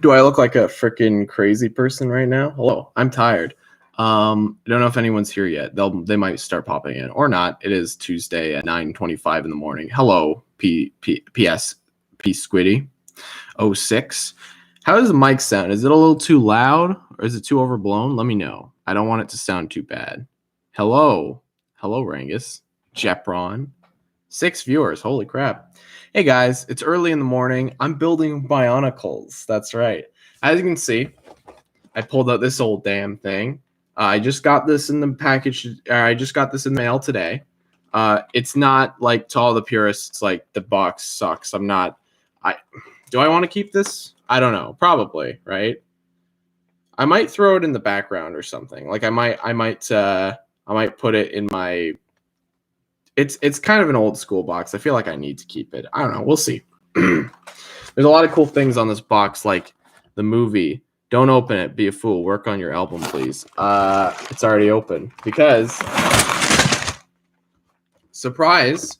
Do I look like a freaking crazy person right now? Hello, I'm tired. I don't know if anyone's here yet. They might start popping in or not. It is Tuesday at 9:25 in the morning. Hello, P Squiddy 06. How does the mic sound? Is it a little too loud or is it too overblown? Let me know. I don't want it to sound too bad. Hello, Rangus, Jepron, 6 viewers. Holy crap! Hey guys, it's early in the morning. I'm building Bionicles. That's right. As you can see, I pulled out this old damn thing. I just got this in the package. I just got this in the mail today. It's not like to all the purists, like the box sucks. Do I want to keep this? I don't know. Probably, right? I might throw it in the background or something. Like I might put it in my. It's kind of an old school box. I feel like I need to keep it. I don't know. We'll see. There's a lot of cool things on this box, like the movie. Don't open it. Be a fool. Work on your album, please. It's already open because, surprise,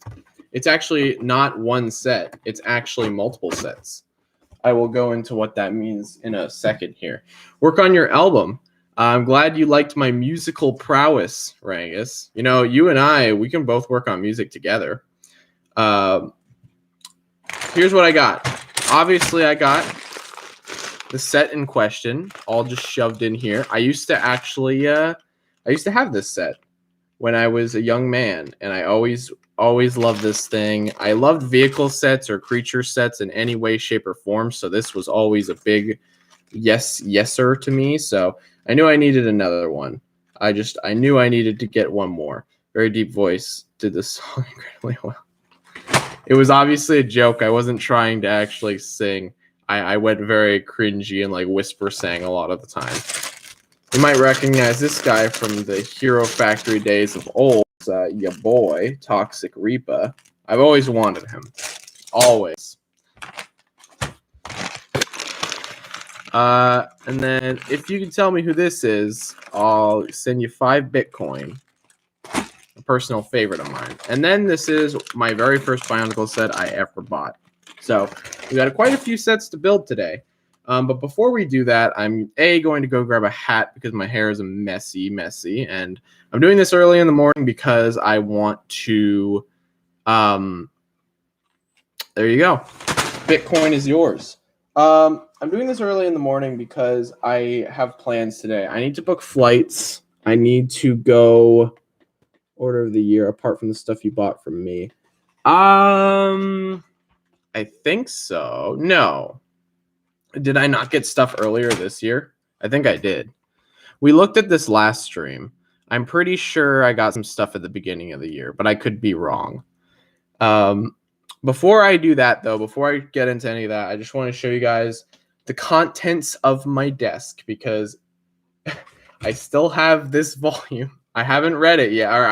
it's actually not one set. It's actually multiple sets. I will go into what that means in a second here. Work on your album. I'm glad you liked my musical prowess, Rangus. You know, you and we can both work on music together. Here's what I got. Obviously, I got the set in question, all just shoved in here. I used to have this set when I was a young man, and I always loved this thing. I loved vehicle sets or creature sets in any way, shape, or form, so this was always a big yes-sir to me, so I knew I needed another one. I knew I needed to get one more. Very Deep Voice did this song incredibly well. It was obviously a joke. I wasn't trying to actually sing. I went very cringy and like whisper sang a lot of the time. You might recognize this guy from the Hero Factory days of old. Your boy, Toxic Reaper. I've always wanted him. Always. And then if you can tell me who this is, I'll send you 5 Bitcoin. A personal favorite of mine. And then this is my very first Bionicle set I ever bought. So we got quite a few sets to build today. But before we do that, I'm going to go grab a hat because my hair is messy. And I'm doing this early in the morning because I want to, there you go. Bitcoin is yours. I'm doing this early in the morning because I have plans today. I need to book flights. I need to go order of the year apart from the stuff you bought from me. I think so. No. Did I not get stuff earlier this year? I think I did. We looked at this last stream. I'm pretty sure I got some stuff at the beginning of the year, but I could be wrong. Before I do that, though, before I get into any of that, I just want to show you guys the contents of my desk because I still have this volume. I haven't read it yet, or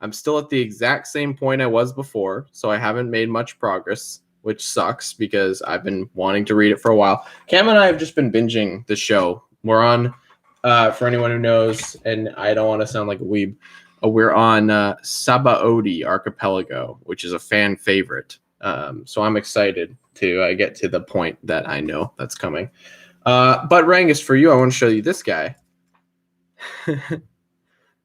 I'm still at the exact same point I was before, so I haven't made much progress, which sucks because I've been wanting to read it for a while. Cam and I have just been binging the show. We're on, for anyone who knows, and I don't want to sound like a weeb, we're on Sabaody Archipelago, which is a fan favorite. So I'm excited to get to the point that I know that's coming. But Rangus, for you, I want to show you this guy.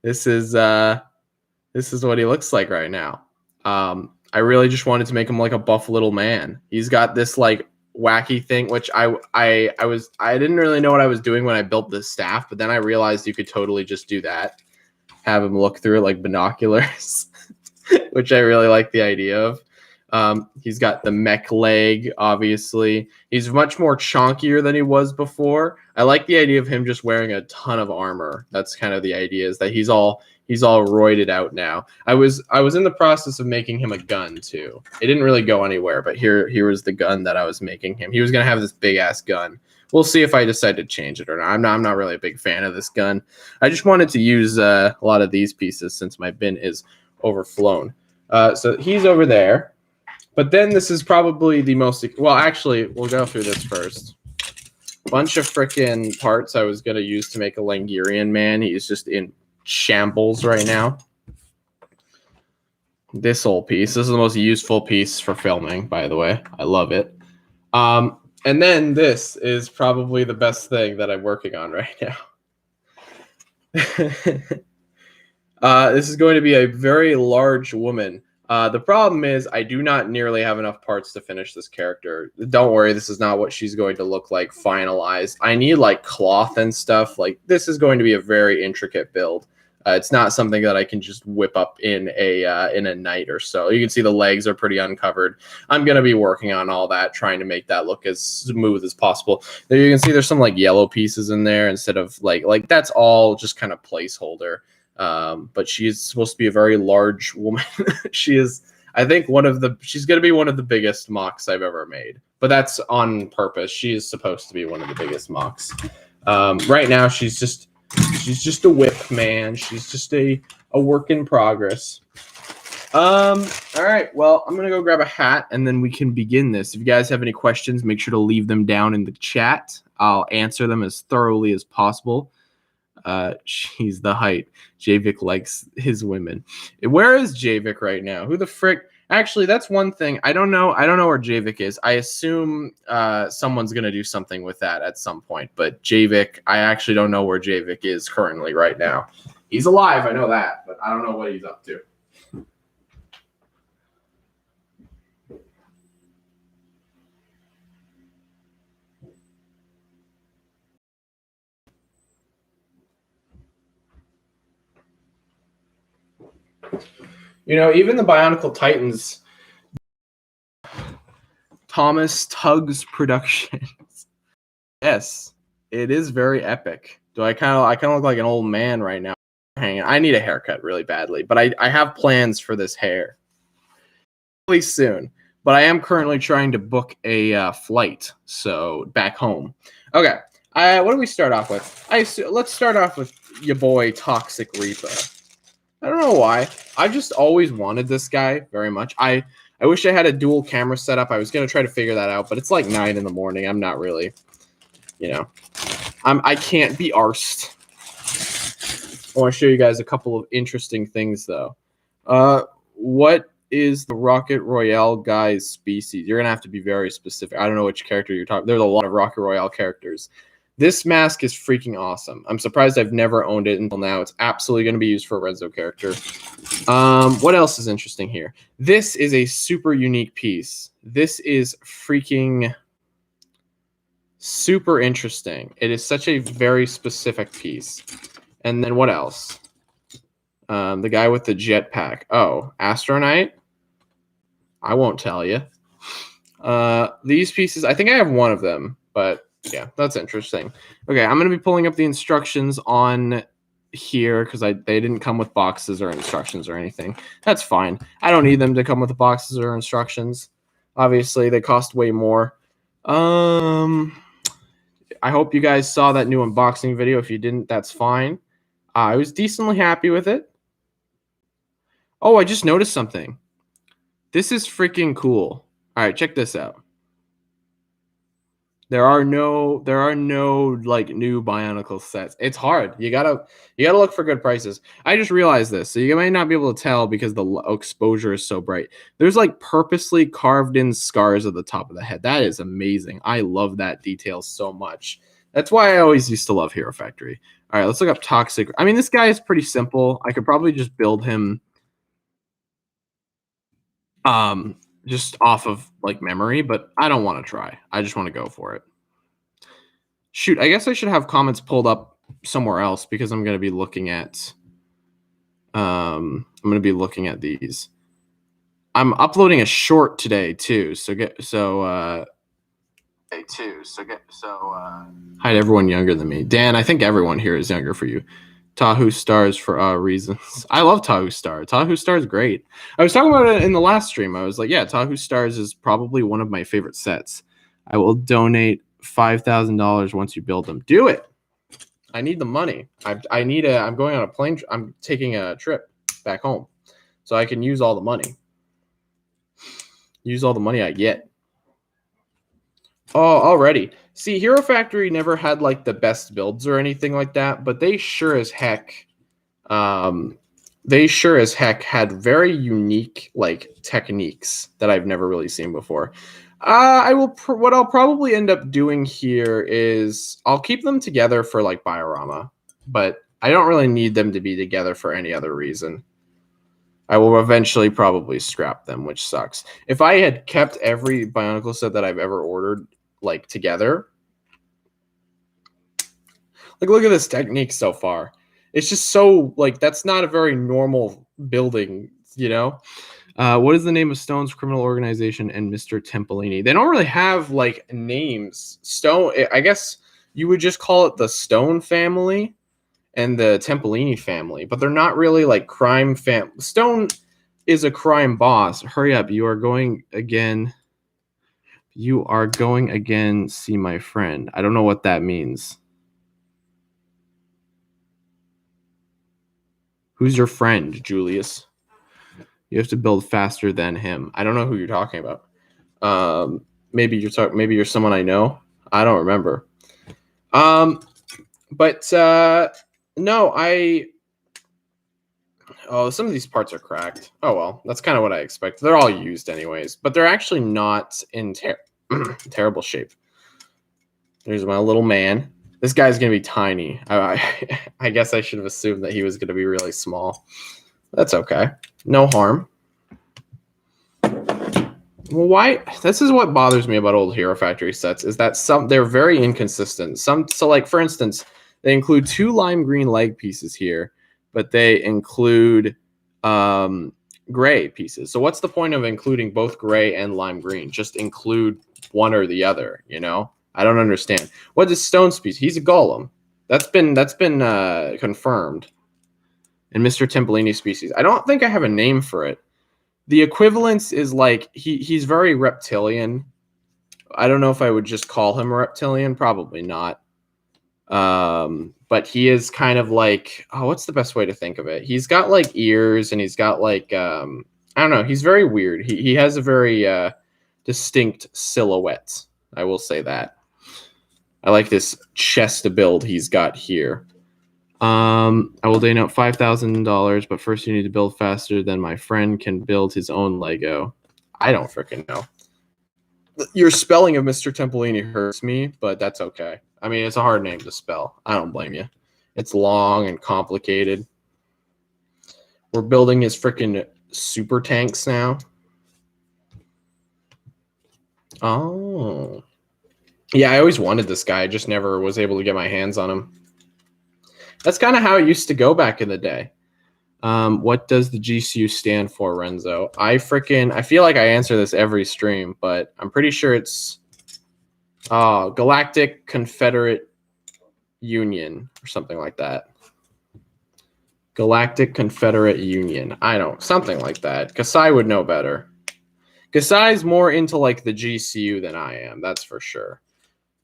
This is what he looks like right now. I really just wanted to make him like a buff little man. He's got this like wacky thing, which I didn't really know what I was doing when I built this staff, but then I realized you could totally just do that. Have him look through it like binoculars, which I really like the idea of. He's got the mech leg, obviously. He's much more chonkier than he was before. I like the idea of him just wearing a ton of armor. That's kind of the idea, is that he's all roided out now. I was in the process of making him a gun too. It didn't really go anywhere, but here was the gun that I was making him. He was gonna have this big ass gun. We'll see if I decide to change it or not. I'm not really a big fan of this gun. I just wanted to use a lot of these pieces since my bin is overflown. So he's over there. But then this is probably the most... Well, actually, we'll go through this first. Bunch of frickin' parts I was going to use to make a Langirian man. He's just in shambles right now. This whole piece. This is the most useful piece for filming, by the way. I love it. And then this is probably the best thing that I'm working on right now. This is going to be a very large woman. The problem is I do not nearly have enough parts to finish this character. Don't worry, this is not what she's going to look like finalized. I need like cloth and stuff. Like this is going to be a very intricate build. It's not something that I can just whip up in a night or so. You can see the legs are pretty uncovered. I'm going to be working on all that, trying to make that look as smooth as possible. There you can see there's some like yellow pieces in there instead of like that's all just kind of placeholder. But she's supposed to be a very large woman. She is, I think, she's going to be one of the biggest mocks I've ever made. But that's on purpose. She is supposed to be one of the biggest mocks. Right now, she's just a whip, man. She's just a work in progress. All right. Well, I'm going to go grab a hat and then we can begin this. If you guys have any questions, make sure to leave them down in the chat. I'll answer them as thoroughly as possible. She's the height. Javik likes his women. Where is Javik right now? Who the frick? Actually, that's one thing. I don't know where Javik is. I assume someone's gonna do something with that at some point. But Javik, I actually don't know where Javik is currently right now. He's alive, I know that, but I don't know what he's up to. You know, even the Bionicle Titans, Thomas Tuggs Productions. Yes, it is very epic. Do I kind of look like an old man right now? Hanging. I need a haircut really badly, but I have plans for this hair really soon. But I am currently trying to book a flight, so back home. Okay, what do we start off with? Let's start off with your boy Toxic Reaper. I don't know why. I just always wanted this guy very much. I wish I had a dual camera setup. I was going to try to figure that out, but it's like 9 in the morning. I'm not really, you know, I can't be arsed. I want to show you guys a couple of interesting things, though. What is the Rocket Royale guy's species? You're going to have to be very specific. I don't know which character you're talking. There's a lot of Rocket Royale characters. This mask is freaking awesome. I'm surprised I've never owned it until now. It's absolutely going to be used for a Renzo character. What else is interesting here? This is a super unique piece. This is freaking super interesting. It is such a very specific piece. And then what else? The guy with the jetpack. Oh, Astronite? I won't tell you. These pieces, I think I have one of them, but yeah, that's interesting. Okay, I'm going to be pulling up the instructions on here because they didn't come with boxes or instructions or anything. That's fine. I don't need them to come with the boxes or instructions. Obviously, they cost way more. I hope you guys saw that new unboxing video. If you didn't, that's fine. I was decently happy with it. Oh, I just noticed something. This is freaking cool. All right, check this out. There are no like new Bionicle sets. It's hard. You gotta look for good prices. I just realized this, so you might not be able to tell because the exposure is so bright. There's like purposely carved in scars at the top of the head. That is amazing. I love that detail so much. That's why I always used to love Hero Factory. All right, let's look up Toxic. I mean, this guy is pretty simple. I could probably just build him just off of like memory, but I don't want to try. I just want to go for it. Shoot, I guess I should have comments pulled up somewhere else because I'm going to be looking at these. I'm uploading a short today too, hide everyone younger than me. Dan, I think everyone here is younger for you. Tahu Stars for reasons. I love Tahu Star. Tahu Star is great. I was talking about it in the last stream. I was like, yeah, Tahu Stars is probably one of my favorite sets. I will donate $5,000 once you build them. Do it. I need the money. I'm going on a plane. I'm taking a trip back home, so I can use all the money. Use all the money I get. Oh, already. See, Hero Factory never had like the best builds or anything like that, but they sure as heck They sure as heck had very unique like techniques that I've never really seen before. I will. What I'll probably end up doing here is I'll keep them together for like Biorama, but I don't really need them to be together for any other reason. I will eventually probably scrap them, which sucks. If I had kept every Bionicle set that I've ever ordered like together, like look at this technique so far. It's just so like that's not a very normal building, you know. What is the name of Stone's criminal organization and Mr. Tempolini? They don't really have like names. Stone, I guess you would just call it the Stone family and the Tempolini family, but they're not really like crime fam. Stone is a crime boss. Hurry up, you are going again. You are going again. See my friend. I don't know what that means. Who's your friend, Julius? You have to build faster than him. I don't know who you're talking about. Maybe you're someone I know. I don't remember. But no, some of these parts are cracked. Oh well, that's kind of what I expect. They're all used anyways, but they're actually not in terrible shape. There's my little man. This guy's gonna be tiny. I guess I should have assumed that he was gonna be really small. That's okay. No harm. Well, why? This is what bothers me about old Hero Factory sets is that they're very inconsistent. So like for instance, they include 2 lime green leg pieces here, but they include gray pieces. So what's the point of including both gray and lime green? Just include one or the other, you know? I don't understand. What is Stone species? He's a golem. That's been confirmed. And Mr. Tempolini species. I don't think I have a name for it. The equivalence is like he's very reptilian. I don't know if I would just call him a reptilian. Probably not. But he is kind of like, what's the best way to think of it? He's got like ears and he's got like I don't know. He's very weird. He has a very distinct silhouette. I will say that. I like this chest build he's got here. I will denote $5,000, but first you need to build faster than my friend can build his own Lego. I don't freaking know. Your spelling of Mr. Tempolini hurts me, but that's okay. I mean, it's a hard name to spell. I don't blame you. It's long and complicated. We're building his freaking super tanks now. Oh. Yeah, I always wanted this guy. I just never was able to get my hands on him. That's kind of how it used to go back in the day. What does the GCU stand for, Renzo? I feel like I answer this every stream, but I'm pretty sure it's Galactic Confederate Union or something like that. Galactic Confederate Union. Something like that. Kasai would know better. Kasai's more into like the GCU than I am, that's for sure.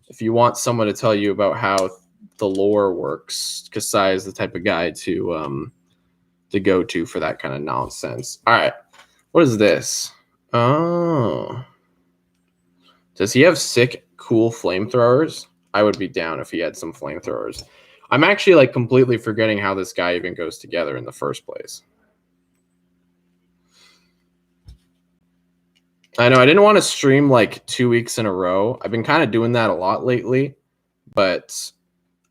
If you want someone to tell you about how the lore works, Kasai is the type of guy to go to for that kind of nonsense. All right, what is this? Oh, does he have sick, cool flamethrowers? I would be down if he had some flamethrowers. I'm actually like completely forgetting how this guy even goes together in the first place. I know I didn't want to stream like 2 weeks in a row. I've been kind of doing that a lot lately, but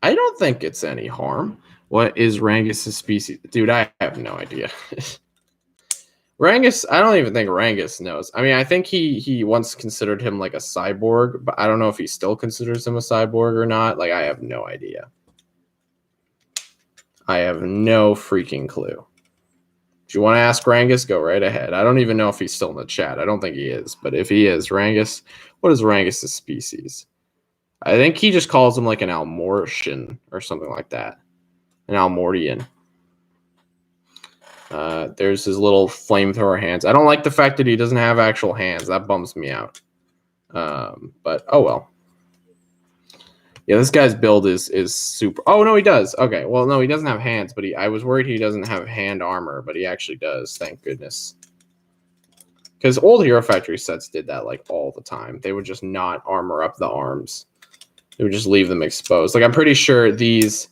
I don't think it's any harm. What is Rangus' species? Dude, I have no idea. Rangus, I don't even think Rangus knows. I mean, I think he once considered him like a cyborg, but I don't know if he still considers him a cyborg or not. Like, I have no idea. I have no freaking clue. If you want to ask Rangus, go right ahead. I don't even know if he's still in the chat. I don't think he is, but if he is, Rangus, what is Rangus' species? I think he just calls him like an Almortian or something like that. An Almortian. There's his little flamethrower hands. I don't like the fact that he doesn't have actual hands. That bums me out. But oh well. Yeah, this guy's build is super. Oh no, he does. Okay, well no, he doesn't have hands, but I was worried he doesn't have hand armor, but he actually does. Thank goodness. Because old Hero Factory sets did that like all the time. They would just not armor up the arms. They would just leave them exposed. Like I'm pretty sure these,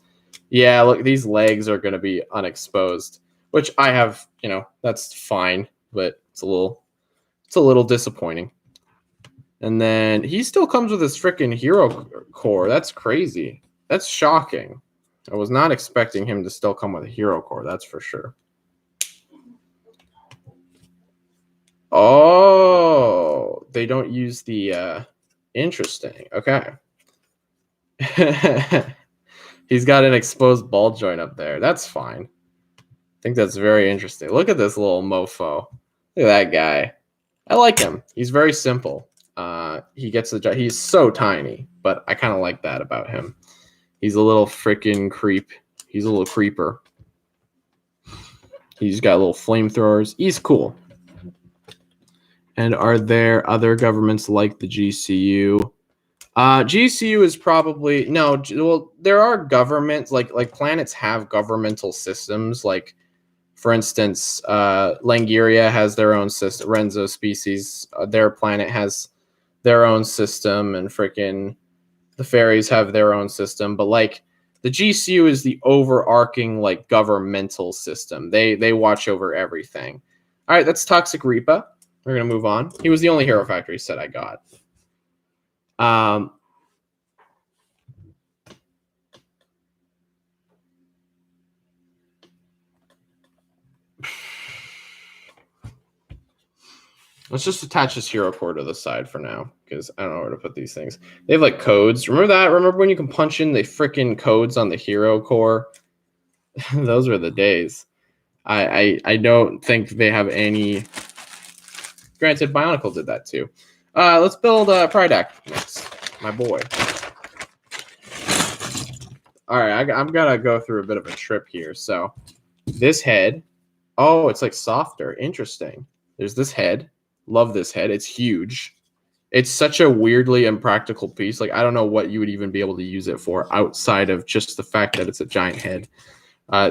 yeah, look, these legs are going to be unexposed. which I have, that's fine, but it's a little disappointing. And then he still comes with his freaking hero core. That's crazy. That's shocking. I was not expecting him to still come with a hero core, that's for sure. Oh, they don't use the interesting. Okay. He's got an exposed ball joint up there. That's fine. I think that's very interesting. Look at this little mofo. Look at that guy. I like him. He's very simple. He gets the job. He's so tiny, but I kind of like that about him. He's a little freaking creep. He's a little creeper. He's got little flamethrowers. He's cool. And are there other governments like the GCU? GCU is probably no. Well, there are governments like planets have governmental systems. Like, for instance, Langeria has their own system. Renzo species, their planet has their own system, and freaking the fairies have their own system. But like the GCU is the overarching like governmental system. They watch over everything. All right, that's Toxic Reaper. We're gonna move on. He was the only Hero Factory set I got. Let's just attach this hero core to the side for now, because I don't know where to put these things. They have like codes. Remember that? Remember when you can punch in the freaking codes on the hero core? Those were the days. I don't think they have any. Granted, Bionicle did that too. Let's build Prydac next, my boy. All right, I'm gonna go through a bit of a trip here. So this head, oh, it's like softer. Interesting. There's this head. Love this head. It's huge. It's such a weirdly impractical piece. Like, I don't know what you would even be able to use it for outside of just the fact that it's a giant head.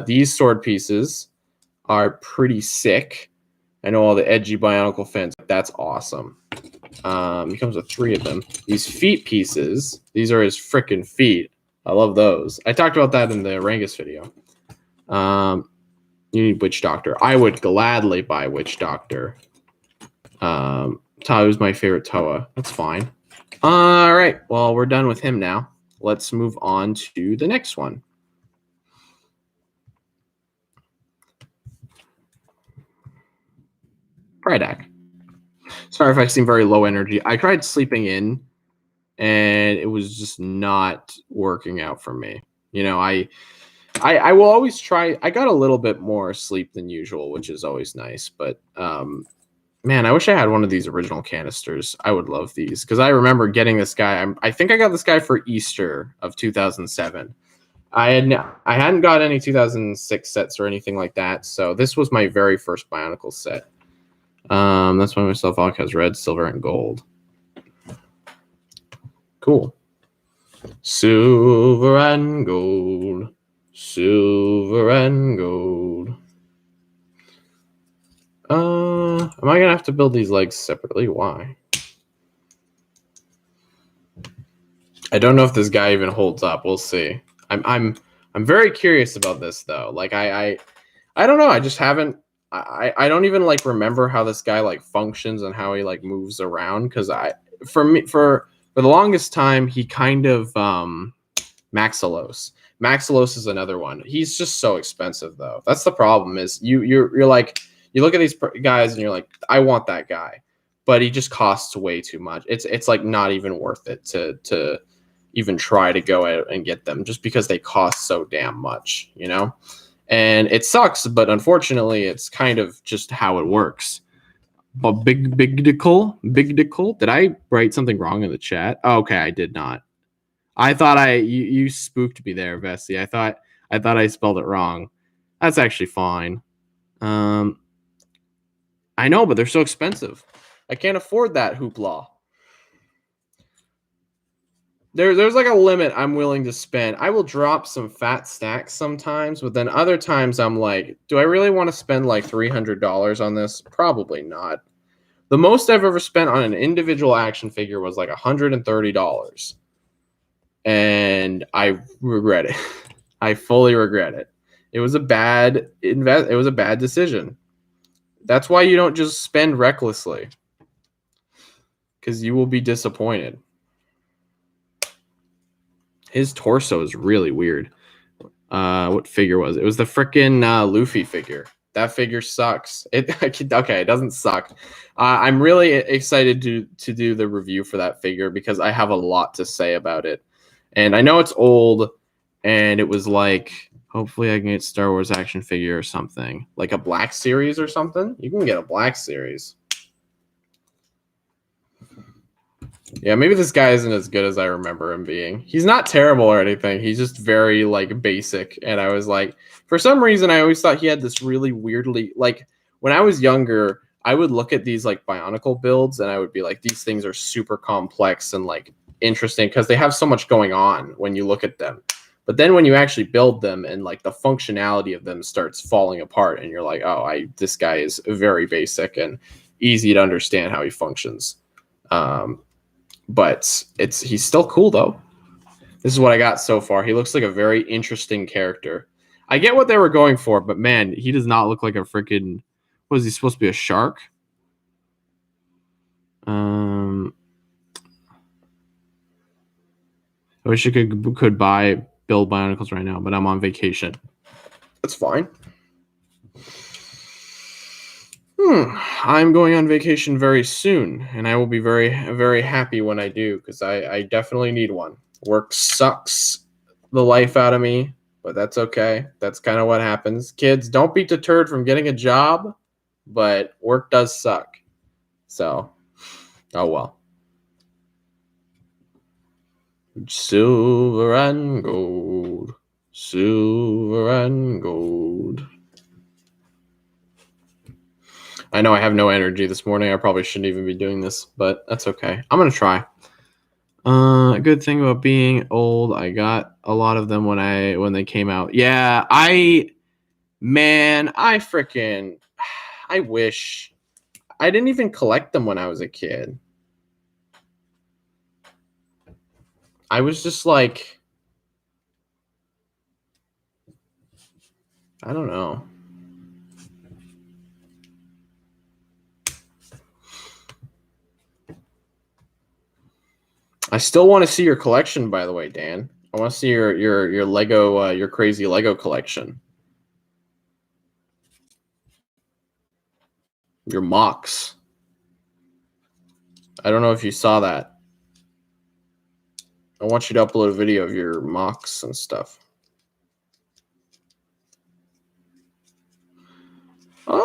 These sword pieces are pretty sick. I know all the edgy Bionicle fans. That's awesome. He comes with 3 of them. These feet pieces, these are his freaking feet. I love those. I talked about that in the Rangus video. You need Witch Doctor. I would gladly buy Witch Doctor. Tao's my favorite Toa. That's fine. All right. Well, we're done with him now. Let's move on to the next one. Prydac. Sorry if I seem very low energy. I tried sleeping in, and it was just not working out for me. I will always try. I got a little bit more sleep than usual, which is always nice. But man, I wish I had one of these original canisters. I would love these because I remember getting this guy. I think I got this guy for Easter of 2007. I hadn't got any 2006 sets or anything like that, so this was my very first Bionicle set. That's why my Slavok has red, silver, and gold. Cool. Silver and gold. Silver and gold. Am I gonna have to build these legs separately? Why? I don't know if this guy even holds up. We'll see. I'm very curious about this though. Like I don't know. I just haven't. I don't even like remember how this guy like functions and how he like moves around. Because for the longest time he kind of Maxilos. Maxilos is another one. He's just so expensive though. That's the problem. Is you're like. You look at these guys and you're like, I want that guy, but he just costs way too much. It's like not even worth it to even try to go out and get them just because they cost so damn much, And it sucks, but unfortunately, it's kind of just how it works. But Bigdicle. Did I write something wrong in the chat? Oh, okay, I did not. I thought you spooked me there, Vessi. I thought I spelled it wrong. That's actually fine. I know, but they're so expensive. I can't afford that hoopla. There's like a limit I'm willing to spend. I will drop some fat stacks sometimes, but then other times I'm like, do I really want to spend like $300 on this? Probably not. The most I've ever spent on an individual action figure was like $130. And I regret it. I fully regret it. It was a bad It was a bad decision. That's why you don't just spend recklessly, because you will be disappointed. His torso is really weird. What figure was it? It was the frickin' Luffy figure. That figure sucks. Okay, it doesn't suck. I'm really excited to do the review for that figure because I have a lot to say about it. And I know it's old, and it was like, hopefully I can get Star Wars action figure or something. Like a Black Series or something. You can get a Black Series. Yeah, maybe this guy isn't as good as I remember him being. He's not terrible or anything. He's just very like basic. And I was like, for some reason, I always thought he had this really weirdly, like when I was younger, I would look at these like Bionicle builds and I would be like, these things are super complex and like interesting because they have so much going on when you look at them. But then when you actually build them and like the functionality of them starts falling apart and you're like, oh, this guy is very basic and easy to understand how he functions. But he's still cool though. This is what I got so far. He looks like a very interesting character. I get what they were going for, but man, he does not look like a freaking. What is he supposed to be? A shark? I wish I could build Bionicles right now, but I'm on vacation. That's fine. I'm going on vacation very soon, and I will be very, very happy when I do, because I definitely need one. Work sucks the life out of me, but that's okay. That's kind of what happens. Kids, don't be deterred from getting a job, but work does suck. So, oh well. Silver and gold. Silver and gold. I know I have no energy this morning. I probably shouldn't even be doing this, but that's okay. I'm going to try. A good thing about being old, I got a lot of them when they came out. Yeah, I wish I didn't even collect them when I was a kid. I was just like, I don't know. I still want to see your collection, by the way, Dan. I want to see your Lego, your crazy Lego collection. Your mocks. I don't know if you saw that. I want you to upload a video of your mocks and stuff. Oh.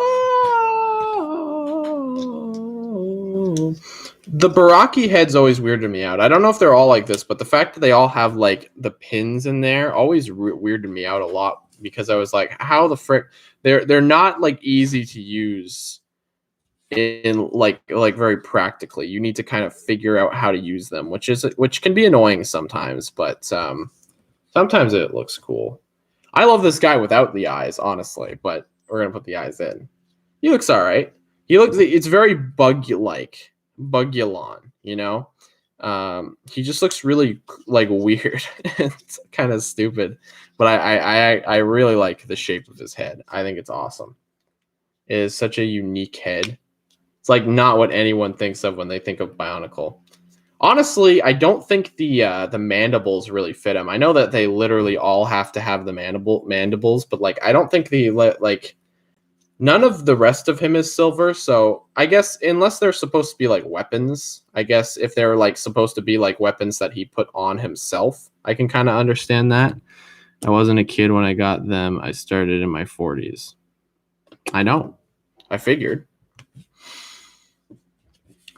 The Baraki head's always weirded me out. I don't know if they're all like this, but the fact that they all have like the pins in there always weirded me out a lot, because I was like, how the frick? They're not like easy to use in like very practically. You need to kind of figure out how to use them, which can be annoying sometimes, but sometimes it looks cool. I love this guy without the eyes, honestly, but we're gonna put the eyes in. He looks all right. It's very Bugulon, you know. He just looks really like weird. It's kind of stupid, but I really like the shape of his head. I think it's awesome. It is such a unique head. It's like not what anyone thinks of when they think of Bionicle. Honestly, I don't think the mandibles really fit him. I know that they literally all have to have the mandibles, but like I don't think none of the rest of him is silver. So I guess unless they're supposed to be like weapons, I guess if they're like supposed to be like weapons that he put on himself, I can kind of understand that. I wasn't a kid when I got them. I started in my 40s. I know. I figured.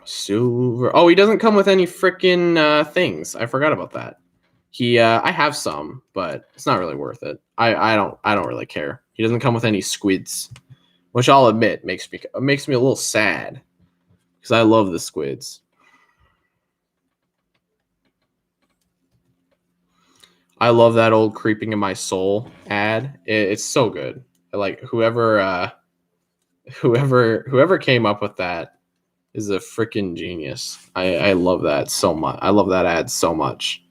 Silver. Oh, he doesn't come with any freaking things. I forgot about that. I have some, but it's not really worth it. I don't really care. He doesn't come with any squids, which I'll admit makes me a little sad, because I love the squids. I love that old "Creeping in My Soul" ad. It's so good. Like whoever came up with that is a freaking genius. I love that so much. I love that ad so much.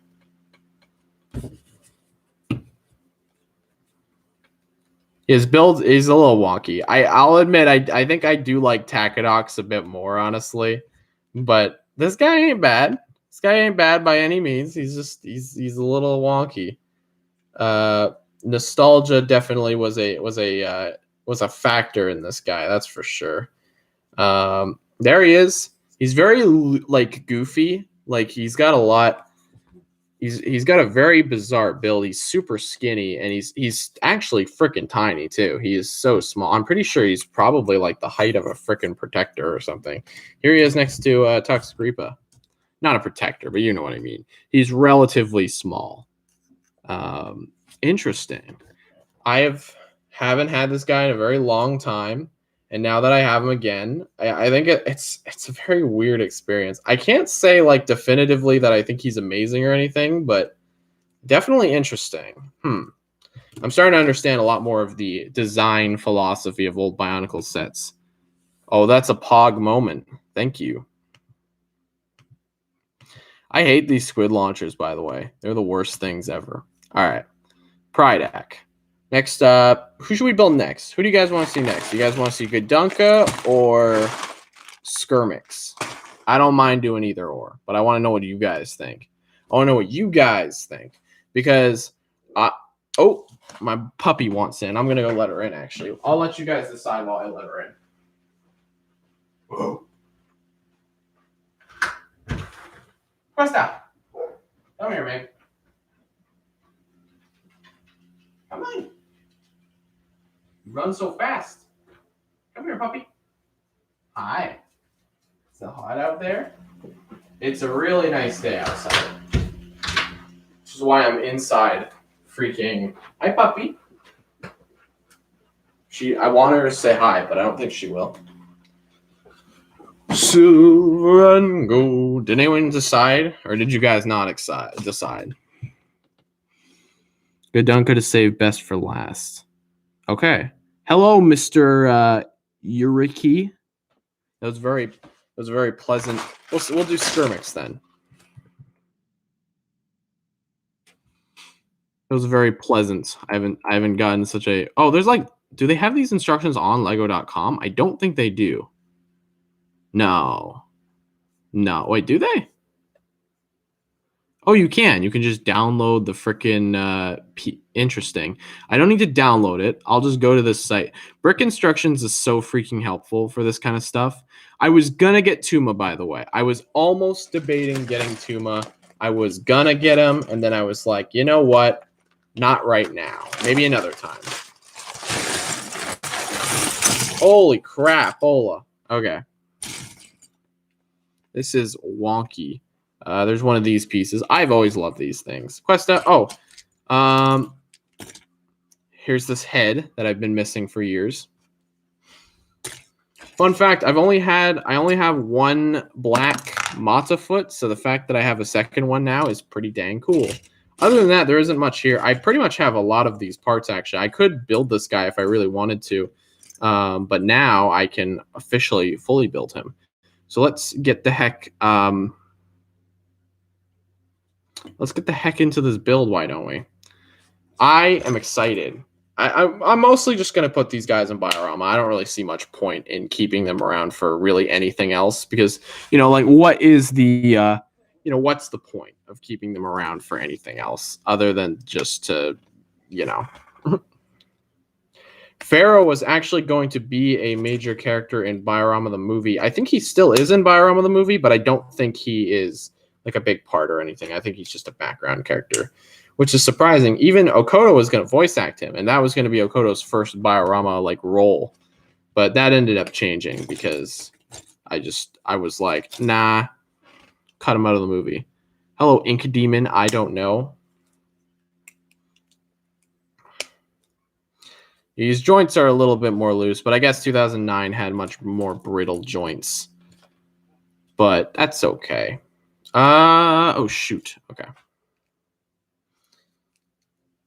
His build is a little wonky. I'll admit I think I do like Takedox a bit more, honestly. But this guy ain't bad. This guy ain't bad by any means. He's a little wonky. Nostalgia definitely was a factor in this guy. That's for sure. There he is. He's very like goofy. Like he's got a lot. He's got a very bizarre build. He's super skinny and he's actually freaking tiny too. He is so small. I'm pretty sure he's probably like the height of a freaking protector or something. Here he is next to Toxic Reaper. Not a protector, but you know what I mean. He's relatively small. Interesting. Haven't had this guy in a very long time, and now that I have him again, I think it's a very weird experience. I can't say like definitively that I think he's amazing or anything, but definitely interesting. I'm starting to understand a lot more of the design philosophy of old Bionicle sets. Oh, that's a Pog moment. Thank you. I hate these squid launchers, by the way. They're the worst things ever. All right. Prydak. Next up, who should we build next? Who do you guys want to see next? You guys want to see Godunka or Skirmix? I don't mind doing either or, but I want to know what you guys think. I want to know what you guys think because, oh, my puppy wants in. I'm going to go let her in, actually. I'll let you guys decide while I let her in. Whoa. Questa, come here, man. Come on. You run so fast. Come here, puppy. Hi. Is it hot out there? It's a really nice day outside. Which is why I'm inside freaking. Hi, puppy. I want her to say hi, but I don't think she will. Silver and gold. Did anyone decide? Or did you guys not decide? Godunka to save best for last. Okay. Hello, Mr. Eureki. That was very pleasant. We'll do Skirmix then. It was very pleasant. I haven't gotten such a. Oh, there's like. Do they have these instructions on Lego.com? I don't think they do. No. Wait, do they? Oh, you can. You can just download the freaking. Interesting. I don't need to download it. I'll just go to this site. Brick Instructions is so freaking helpful for this kind of stuff. I was gonna get Tuma, by the way. I was almost debating getting Tuma. I was gonna get him, and then I was like, you know what? Not right now. Maybe another time. Holy crap, Ola. Okay. This is wonky. There's one of these pieces. I've always loved these things. Questa. Oh. Here's this head that I've been missing for years. Fun fact, I only have one black Mata foot, so the fact that I have a second one now is pretty dang cool. Other than that, there isn't much here. I pretty much have a lot of these parts, actually. I could build this guy if I really wanted to, but now I can officially fully build him. So let's get the heck into this build, why don't we? I am excited. I'm mostly just going to put these guys in Biorama. I don't really see much point in keeping them around for really anything else because, like what is the, what's the point of keeping them around for anything else other than just to, Pharaoh was actually going to be a major character in Biorama the movie. I think he still is in Biorama the movie, but I don't think he is like a big part or anything. I think he's just a background character, which is surprising. Even Okoto was going to voice act him, and that was going to be Okoto's first Biorama like role. But that ended up changing because I was like, nah, cut him out of the movie. Hello, Ink Demon. I don't know. These joints are a little bit more loose, but I guess 2009 had much more brittle joints. But that's okay. Oh, shoot. Okay.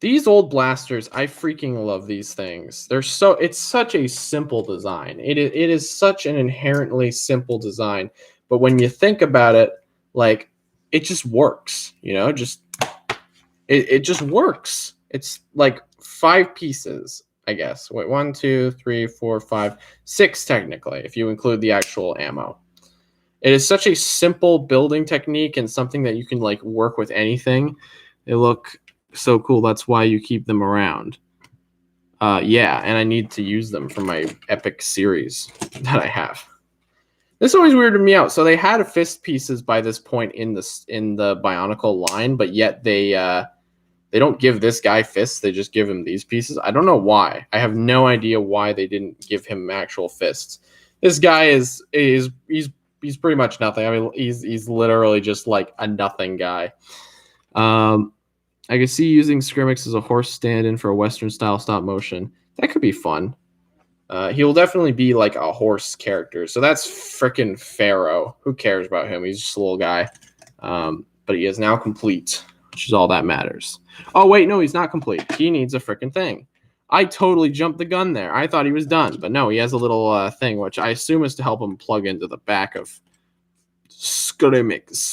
These old blasters, I freaking love these things. It's such a simple design. It is such an inherently simple design. But when you think about it, like, it just works, it just works. It's like 5 pieces I guess. Wait, 1, 2, 3, 4, 5, 6 technically, if you include the actual ammo. It is such a simple building technique and something that you can like work with anything. They look so cool. That's why you keep them around. Yeah, and I need to use them for my epic series that I have. This always weirded me out. So they had fist pieces by this point in the Bionicle line, but yet they don't give this guy fists. They just give him these pieces. I don't know why. I have no idea why they didn't give him actual fists. This guy is he's pretty much nothing. I mean, he's literally just like a nothing guy. I can see using Skrillex as a horse stand-in for a Western style stop motion. That could be fun. He will definitely be like a horse character. So that's freaking Pharaoh. Who cares about him? He's just a little guy. But he is now complete, which is all that matters. Oh, wait, no, he's not complete. He needs a freaking thing. I totally jumped the gun there. I thought he was done. But no, he has a little thing, which I assume is to help him plug into the back of Skrillex.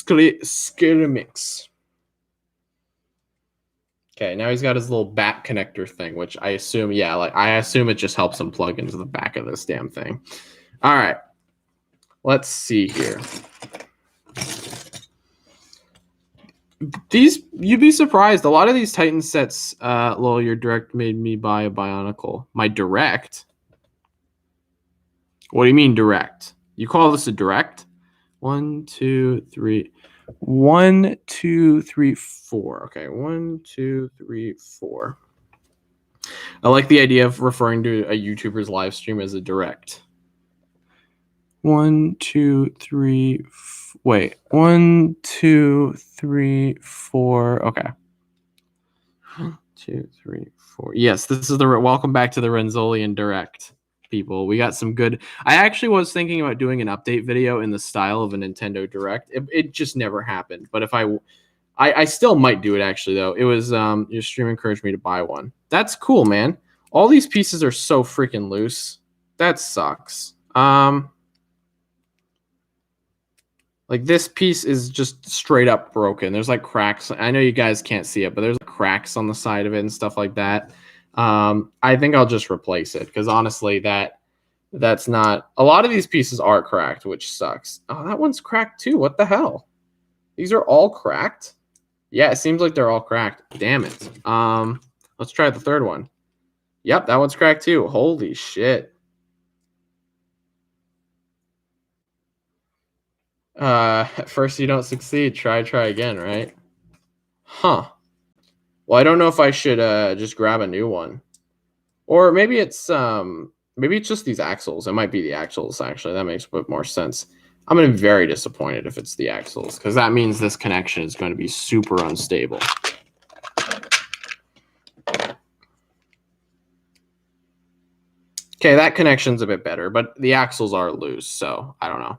Okay, now he's got his little bat connector thing, which I assume, yeah, like I assume it just helps him plug into the back of this damn thing. All right, let's see here. You'd be surprised. A lot of these Titan sets, lol, your direct made me buy a Bionicle. My direct? What do you mean direct? You call this a direct? 1, 2, 3. 1, 2, 3, 4. Okay, 1, 2, 3, 4. I like the idea of referring to a YouTuber's live stream as a direct. 1, 2, 3. Wait, 1, 2, 3, 4. Okay. 1, 2, 3, 4. Yes, this is the welcome back to the Renzolian direct. People, we got some good. I actually was thinking about doing an update video in the style of a Nintendo Direct. It just never happened. But if I still might do it actually though. It was your stream encouraged me to buy one. That's cool, man. All these pieces are so freaking loose. That sucks. Like this piece is just straight up broken. There's like cracks. I know you guys can't see it, but there's cracks on the side of it and stuff like that. I think I'll just replace it because honestly, that's not. A lot of these pieces are cracked, which sucks. Oh, that one's cracked too. What the hell? These are all cracked. Yeah, it seems like they're all cracked. Damn it. Let's try the third one. Yep, that one's cracked too. Holy shit. At first you don't succeed. Try again, right? Huh. Well, I don't know if I should just grab a new one. Or maybe it's just these axles. It might be the axles, actually. That makes a bit more sense. I'm going to be very disappointed if it's the axles, because that means this connection is going to be super unstable. Okay, that connection's a bit better, but the axles are loose, so I don't know.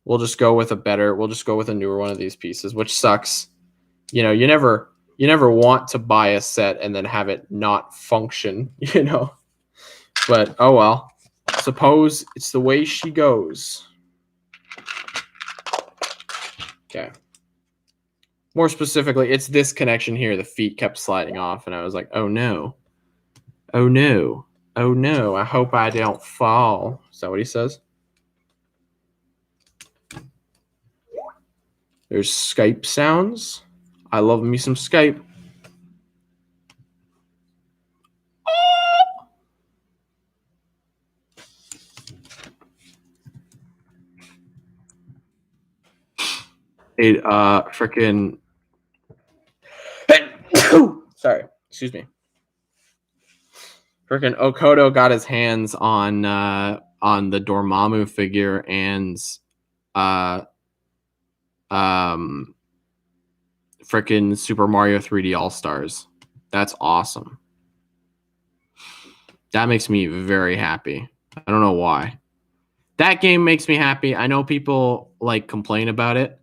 We'll just go with a newer one of these pieces, which sucks. You know, you never want to buy a set and then have it not function, you know. But oh well. Suppose it's the way she goes. Okay. More specifically, it's this connection here. The feet kept sliding off, and I was like, oh no. Oh no. Oh no. I hope I don't fall. Is that what he says? There's Skype sounds. I love me some Skype. It freaking sorry, excuse me. Freaking Okoto got his hands on the Dormammu figure and freaking Super Mario 3D All-Stars. That's awesome. That makes me very happy. I don't know why. That game makes me happy. I know people like complain about it,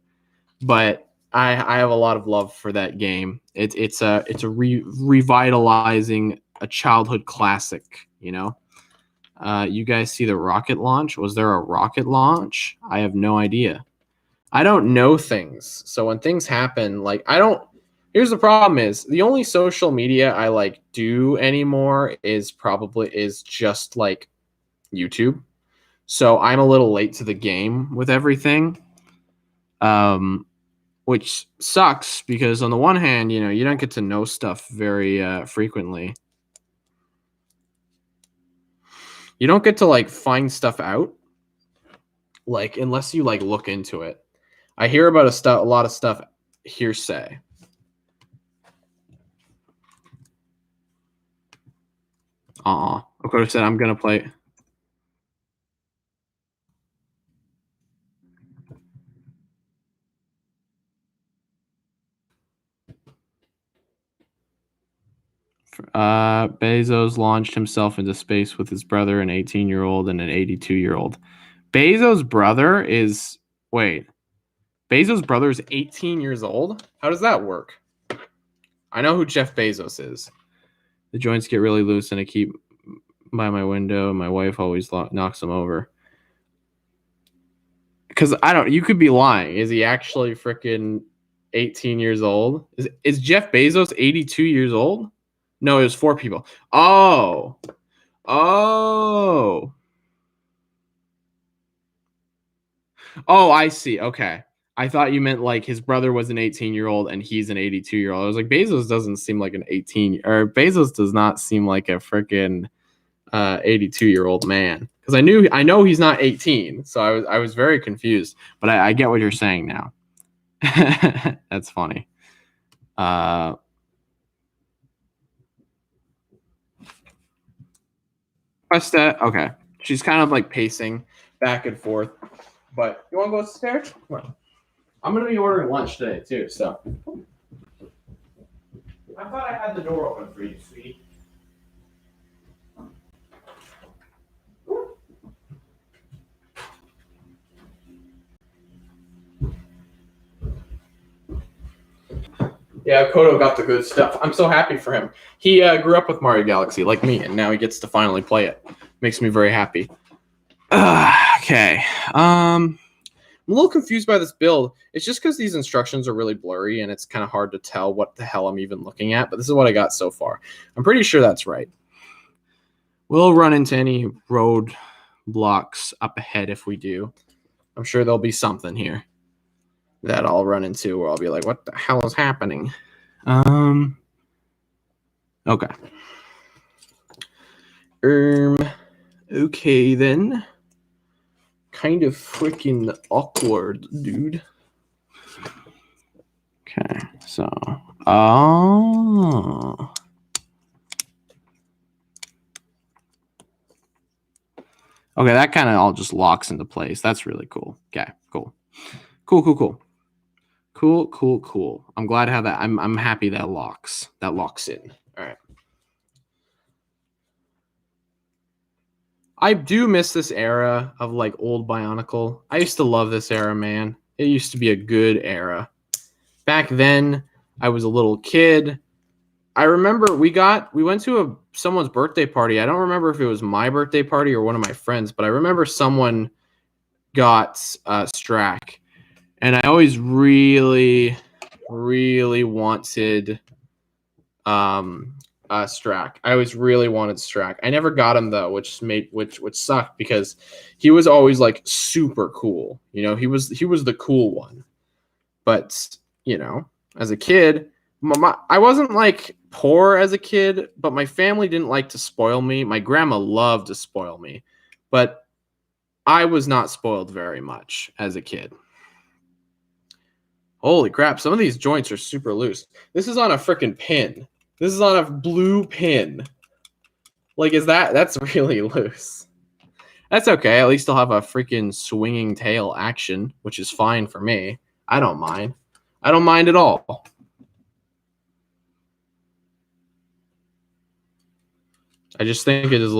but I have a lot of love for that game. It's revitalizing a childhood classic, you know. You guys see the rocket launch? Was there a rocket launch? I have no idea. I don't know things. So when things happen, like I don't Here's the problem: is the only social media I like do anymore is just like YouTube. So I'm a little late to the game with everything, which sucks because on the one hand, you don't get to know stuff very frequently. You don't get to like find stuff out, like unless you like look into it. I hear about a lot of stuff hearsay. Of course, said I'm gonna play. Bezos launched himself into space with his brother, an 18-year-old and an 82-year-old. Bezos' brother is wait. Bezos' brother is 18 years old? How does that work? I know who Jeff Bezos is. The joints get really loose and I keep by my window. My wife always knocks them over. Because you could be lying. Is he actually freaking 18 years old? Is Jeff Bezos 82 years old? No, it was 4 people. Oh. Oh, I see. Okay. I thought you meant like his brother was an 18-year-old and he's an 82-year-old. I was like, Bezos doesn't seem like an 18 or Bezos does not seem like a freaking 82-year-old man. Because I know he's not 18, so I was very confused. But I get what you're saying now. That's funny. Questa, okay. She's kind of like pacing back and forth. But you want to go upstairs? Come on. I'm gonna be ordering lunch today too, so. I thought I had the door open for you, sweetie. Yeah, Kodo got the good stuff. I'm so happy for him. He grew up with Mario Galaxy like me, and now he gets to finally play it. Makes me very happy. Okay. I'm a little confused by this build. It's just because these instructions are really blurry, and it's kind of hard to tell what the hell I'm even looking at. But this is what I got so far. I'm pretty sure that's right. We'll run into any road blocks up ahead if we do. I'm sure there'll be something here that I'll run into where I'll be like, what the hell is happening? Okay. Okay then. Kind of freaking awkward, dude. Okay, so okay, that kind of all just locks into place. That's really cool. Okay, cool. Cool. I'm glad to have that. I'm happy that locks in. All right. I do miss this era of like old Bionicle. I used to love this era, man. It used to be a good era. Back then, I was a little kid. I remember we went to someone's birthday party. I don't remember if it was my birthday party or one of my friends, but I remember someone got Strack, and I always really wanted Strack. I always really wanted Strack. I never got him though, which sucked because he was always like super cool. He was the cool one. But as a kid, I wasn't like poor as a kid, but my family didn't like to spoil me. My grandma loved to spoil me, but I was not spoiled very much as a kid. Holy crap, some of these joints are super loose. This is on a freaking pin. This is on a blue pin. Like, that's really loose. That's okay. At least I'll have a freaking swinging tail action, which is fine for me. I don't mind. I don't mind at all. I just think it's a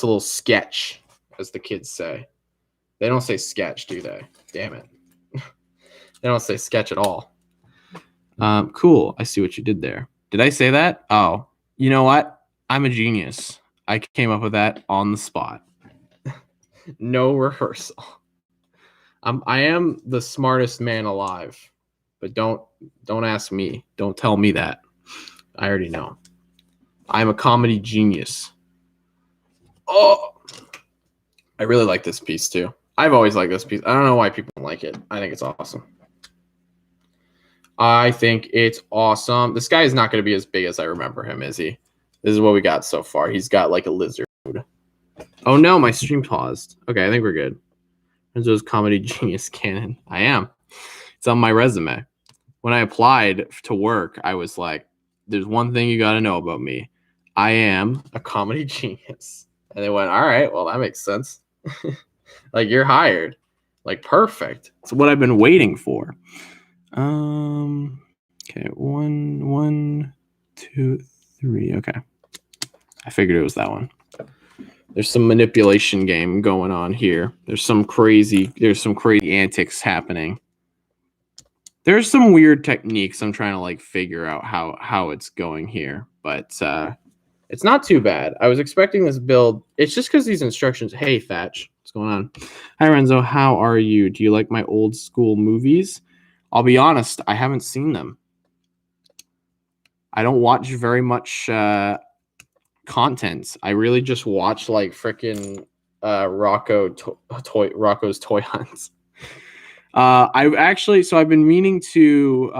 little sketch, as the kids say. They don't say sketch, do they? Damn it. They don't say sketch at all. Cool. I see what you did there. Did I say that? Oh, you know what? I'm a genius. I came up with that on the spot. No rehearsal. I am the smartest man alive. but don't ask me. Don't tell me that. I already know. I'm a comedy genius. Oh, I really like this piece too. I've always liked this piece. I don't know why people don't like it. I think it's awesome. I think it's awesome. This guy is not going to be as big as I remember him, is he? This is what we got so far. He's got like a lizard. Oh no, my stream paused. Okay, I think we're good. Renzo's comedy genius canon. I am. It's on my resume. When I applied to work, I was like, there's one thing you got to know about me. I am a comedy genius. And they went, all right, well, that makes sense. Like, you're hired. Like, perfect. It's what I've been waiting for. Okay, one, two, three. Okay. I figured it was that one. There's some manipulation game going on here. There's some crazy antics happening. There's some weird techniques I'm trying to like figure out how it's going here, but it's not too bad. I was expecting this build. It's just because these instructions. Hey, Thatch, what's going on? Hi, Renzo. How are you? Do you like my old school movies? I'll be honest, I haven't seen them. I don't watch very much content. I really just watch like freaking Rocco's Toy Hunts. I've been meaning to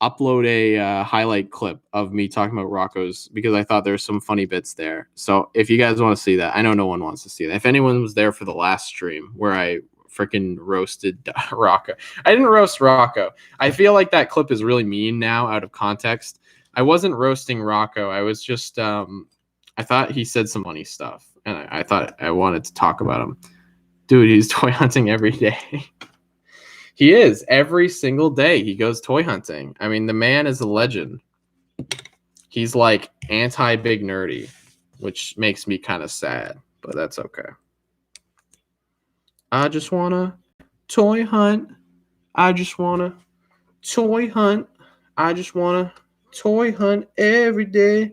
upload a highlight clip of me talking about Rocco's because I thought there's some funny bits there. So if you guys want to see that, I know no one wants to see that. If anyone was there for the last stream where I freaking roasted Rocco, I didn't roast Rocco. I feel like that clip is really mean now out of context. I wasn't roasting Rocco. I was just I thought he said some funny stuff, and I thought I wanted to talk about him. Dude, he's toy hunting every day. He is. Every single day he goes toy hunting. I mean, the man is a legend. He's like anti-big nerdy, which makes me kind of sad, but that's okay. I just want to toy hunt. I just want to toy hunt. I just want to toy hunt every day.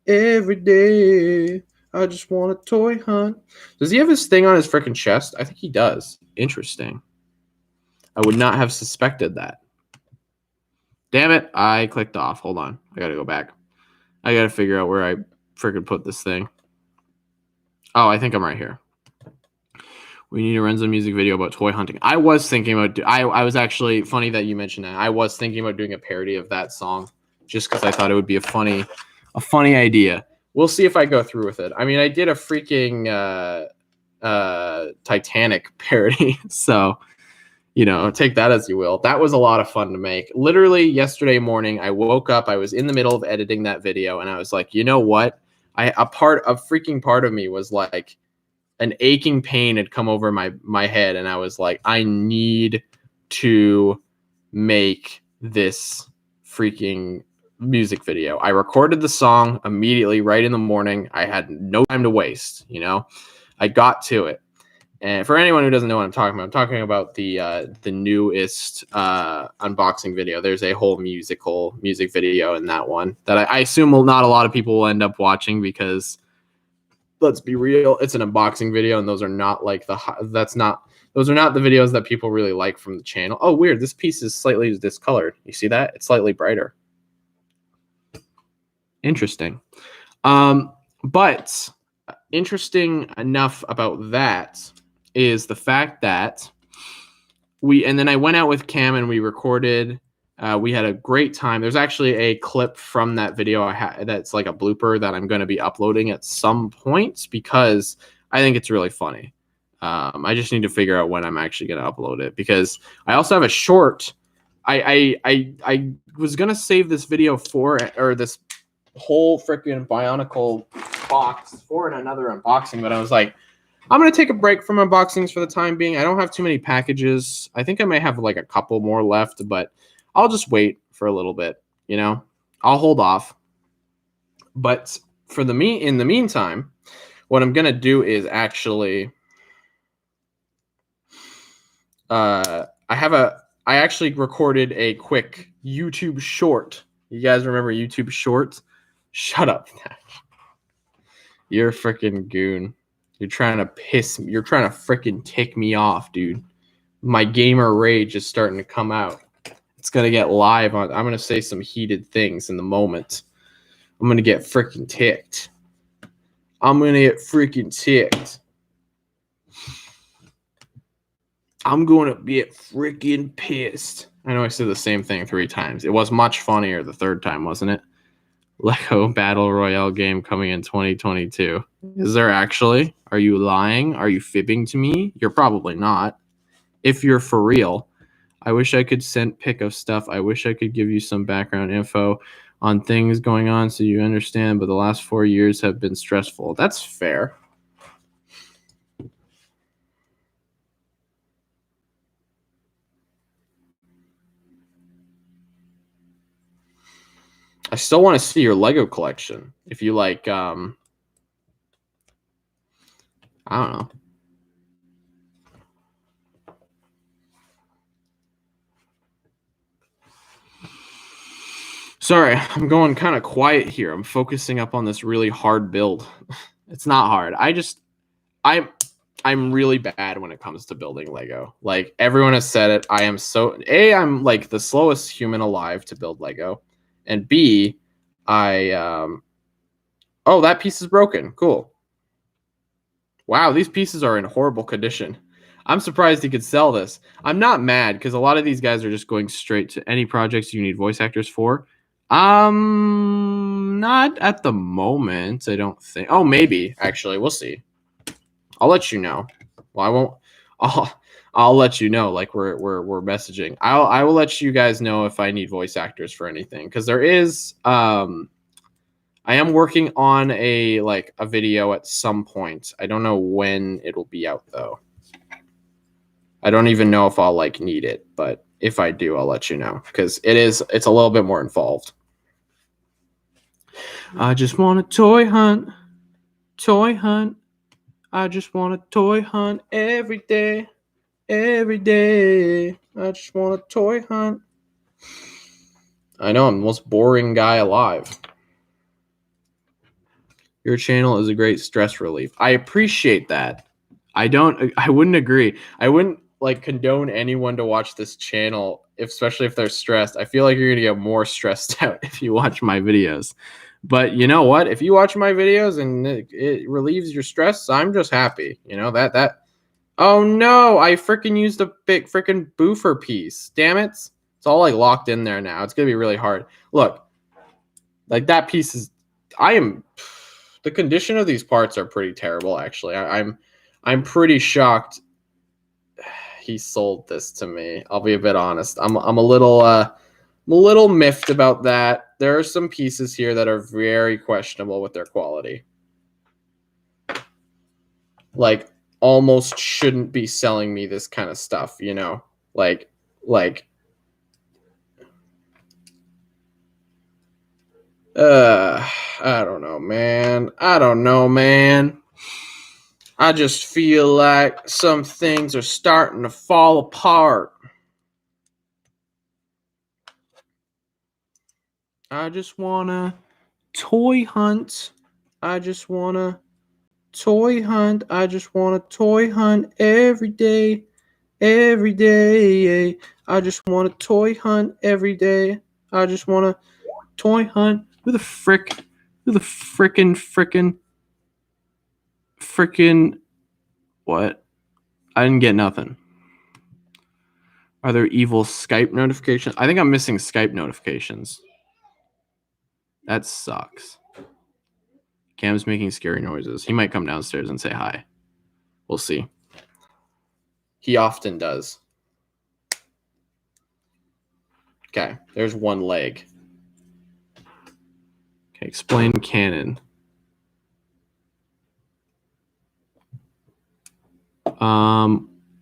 Every day. I just want to toy hunt. Does he have his thing on his freaking chest? I think he does. Interesting. I would not have suspected that. Damn it. I clicked off. Hold on. I got to go back. I got to figure out where I freaking put this thing. Oh, I think I'm right here. We need a Renzo music video about toy hunting. I was thinking about... I was actually... Funny that you mentioned that. I was thinking about doing a parody of that song just because I thought it would be a funny idea. We'll see if I go through with it. I mean, I did a freaking Titanic parody, so... You know, take that as you will. That was a lot of fun to make. Literally yesterday morning, I woke up. I was in the middle of editing that video, and I was like, you know what? A freaking part of me was like, an aching pain had come over my head, and I was like, I need to make this freaking music video. I recorded the song immediately, right in the morning. I had no time to waste. You know, I got to it. And for anyone who doesn't know what I'm talking about the newest unboxing video. There's a whole music video in that one that I assume not a lot of people will end up watching because, let's be real, it's an unboxing video, and those are not like those are not the videos that people really like from the channel. Oh, weird! This piece is slightly discolored. You see that? It's slightly brighter. Interesting. But interesting enough about that is the fact that then I went out with Cam and we recorded. We had a great time. There's actually a clip from that video that's like a blooper that I'm going to be uploading at some point because I think it's really funny. I just need to figure out when I'm actually going to upload it because I also have a short. I was going to save this video or this whole freaking Bionicle box for another unboxing, but I was like, I'm going to take a break from unboxings for the time being. I don't have too many packages. I think I might have like a couple more left, but I'll just wait for a little bit, you know? I'll hold off. But in the meantime, what I'm going to do is actually I actually recorded a quick YouTube short. You guys remember YouTube shorts? Shut up. You're a freaking goon. You're trying to freaking tick me off, dude. My gamer rage is starting to come out. It's gonna get live on. I'm gonna say some heated things in the moment. I'm gonna get freaking ticked. I'm gonna get freaking ticked. I'm gonna get freaking pissed. I know I said the same thing 3 times. It was much funnier the third time, wasn't it? Lego Battle Royale game coming in 2022. Is there actually? Are you lying? Are you fibbing to me? You're probably not. If you're for real. I wish I could send pick of stuff. I wish I could give you some background info on things going on so you understand, but the last 4 years have been stressful. That's fair. I still want to see your Lego collection. If you like, I don't know. Sorry, I'm going kind of quiet here. I'm focusing up on this really hard build. It's not hard. I'm really bad when it comes to building Lego. Like everyone has said it. I'm like the slowest human alive to build Lego. And B, oh, that piece is broken. Cool. Wow, these pieces are in horrible condition. I'm surprised he could sell this. I'm not mad because a lot of these guys are just going straight to any projects you need voice actors for. Not at the moment, I don't think. Oh, maybe actually, we'll see. I'll let you know. Well, I won't. I'll let you know. Like we're messaging. I will let you guys know if I need voice actors for anything because there is. I am working on a video at some point. I don't know when it'll be out though. I don't even know if I'll need it, but if I do, I'll let you know because it's a little bit more involved. I just want a toy hunt. Toy hunt. I just want a toy hunt every day. Every day. I just want a toy hunt. I know, I'm the most boring guy alive. Your channel is a great stress relief. I appreciate that. I wouldn't agree. I wouldn't condone anyone to watch this channel, especially if they're stressed. I feel like you're going to get more stressed out if you watch my videos. But you know what? If you watch my videos and it relieves your stress, I'm just happy. You know, that. Oh no, I freaking used a big freaking boofer piece. Damn it. It's all locked in there now. It's going to be really hard. Look, that piece is, the condition of these parts are pretty terrible, actually. I'm pretty shocked he sold this to me. I'll be a bit honest. I'm a little miffed about that. There are some pieces here that are very questionable with their quality. Almost shouldn't be selling me this kind of stuff, you know? I don't know, man. I just feel like some things are starting to fall apart. I just want to toy hunt. I just want to toy hunt. I just want to toy hunt every day. Every day. I just want to toy hunt every day. I just want to toy hunt. Who the frickin' what? I didn't get nothing. Are there evil Skype notifications? I think I'm missing Skype notifications. That sucks. Cam's making scary noises. He might come downstairs and say hi. We'll see. He often does. Okay, there's one leg. Okay, explain canon.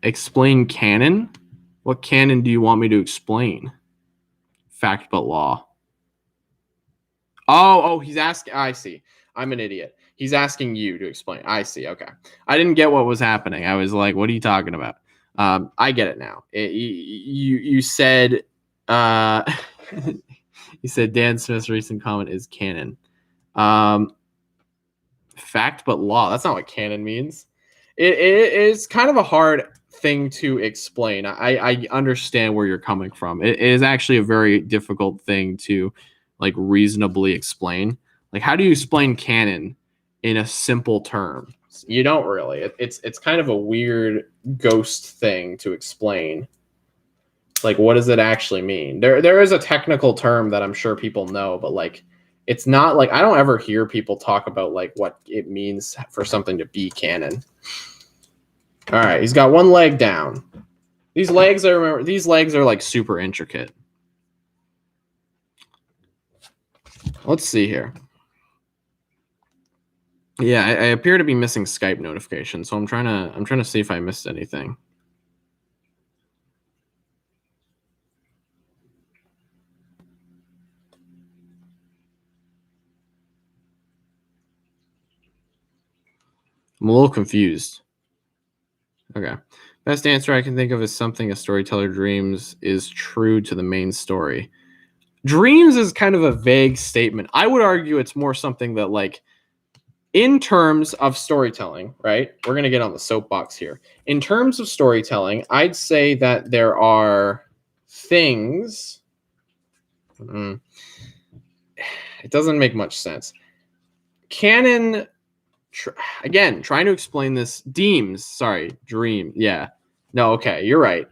Explain canon? What canon do you want me to explain? Fact but law. Oh, he's asking. I see. I'm an idiot. He's asking you to explain. I see. Okay. I didn't get what was happening. I was like, what are you talking about? I get it now. You said you said Dan Smith's recent comment is canon. Fact but law. That's not what canon means. It's kind of a hard thing to explain. I understand where you're coming from. It is actually a very difficult thing to like reasonably explain. Like, how do you explain canon in a simple term? You don't really. It's kind of a weird ghost thing to explain. Like, what does it actually mean? There is a technical term that I'm sure people know, but like, it's not like I don't ever hear people talk about like what it means for something to be canon. All right, he's got one leg down. These legs, I remember, these legs are like super intricate. Let's see here. Yeah, I appear to be missing Skype notifications, so I'm trying to see if I missed anything. I'm a little confused. Okay. Best answer I can think of is something a storyteller dreams is true to the main story. Dreams is kind of a vague statement. I would argue it's more something that, like, in terms of storytelling, right? We're going to get on the soapbox here. In terms of storytelling, I'd say that there are things. It doesn't make much sense. Canon, again, trying to explain this. Dream. Yeah. No, okay, you're right.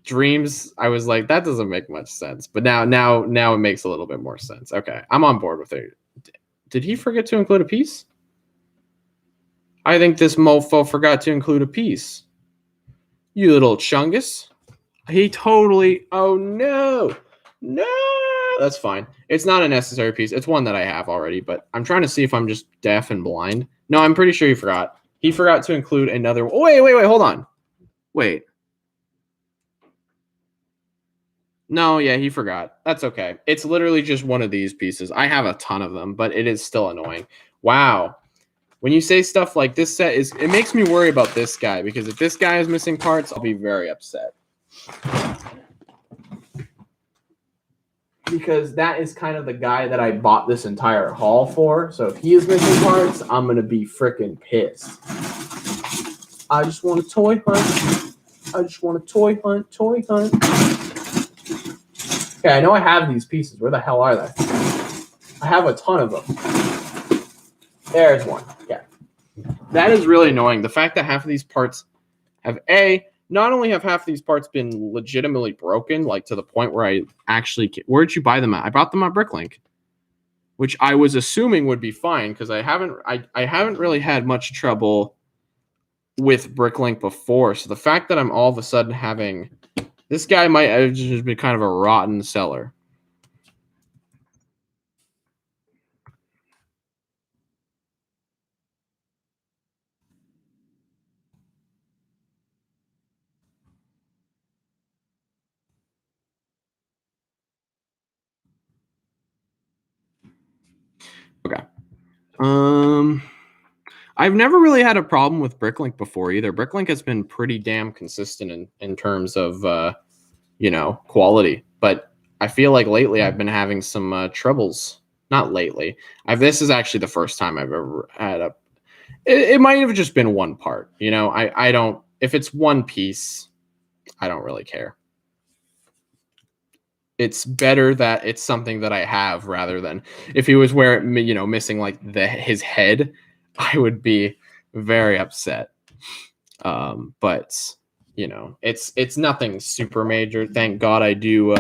Dreams, I was like, that doesn't make much sense. But now it makes a little bit more sense. Okay, I'm on board with it. Did he forget to include a piece? I think this mofo forgot to include a piece. You little chungus. He totally. Oh no. No. That's fine. It's not a necessary piece. It's one that I have already, but I'm trying to see if I'm just deaf and blind. No, I'm pretty sure he forgot. He forgot to include another. Oh, wait. Hold on. Wait. No, yeah, he forgot. That's okay. It's literally just one of these pieces. I have a ton of them, but it is still annoying. Wow. When you say stuff like this set is, it makes me worry about this guy, because if this guy is missing parts, I'll be very upset. Because that is kind of the guy that I bought this entire haul for. So if he is missing parts, I'm going to be freaking pissed. I just want a toy hunt. Toy hunt. Okay, I know I have these pieces. Where the hell are they? I have a ton of them. There's one. Yeah. That is really annoying. The fact that half of these parts have not only have half of these parts been legitimately broken, like to the point where I actually, where'd you buy them at? I bought them at Bricklink, which I was assuming would be fine, because I haven't really had much trouble with Bricklink before. So the fact that I'm all of a sudden having, this guy might have just been kind of a rotten seller. Okay. I've never really had a problem with Bricklink before either. Bricklink has been pretty damn consistent in terms of quality. But I feel like lately I've been having some troubles. Not lately. This is actually the first time I've ever had a. It might have just been one part. I don't. If it's one piece, I don't really care. It's better that it's something that I have, rather than if he was missing like his head, I would be very upset. But it's nothing super major. Thank God I do.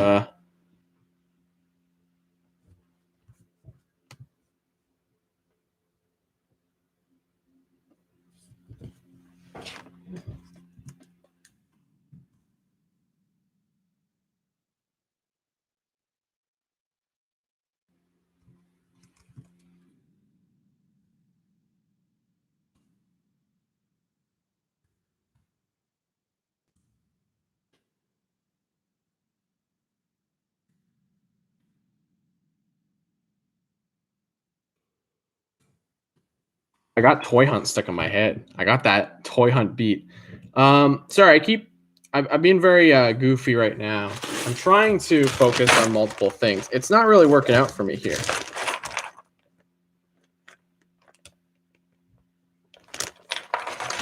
I got Toy Hunt stuck in my head. I got that Toy Hunt beat. Sorry, I'm being very goofy right now. I'm trying to focus on multiple things. It's not really working out for me here.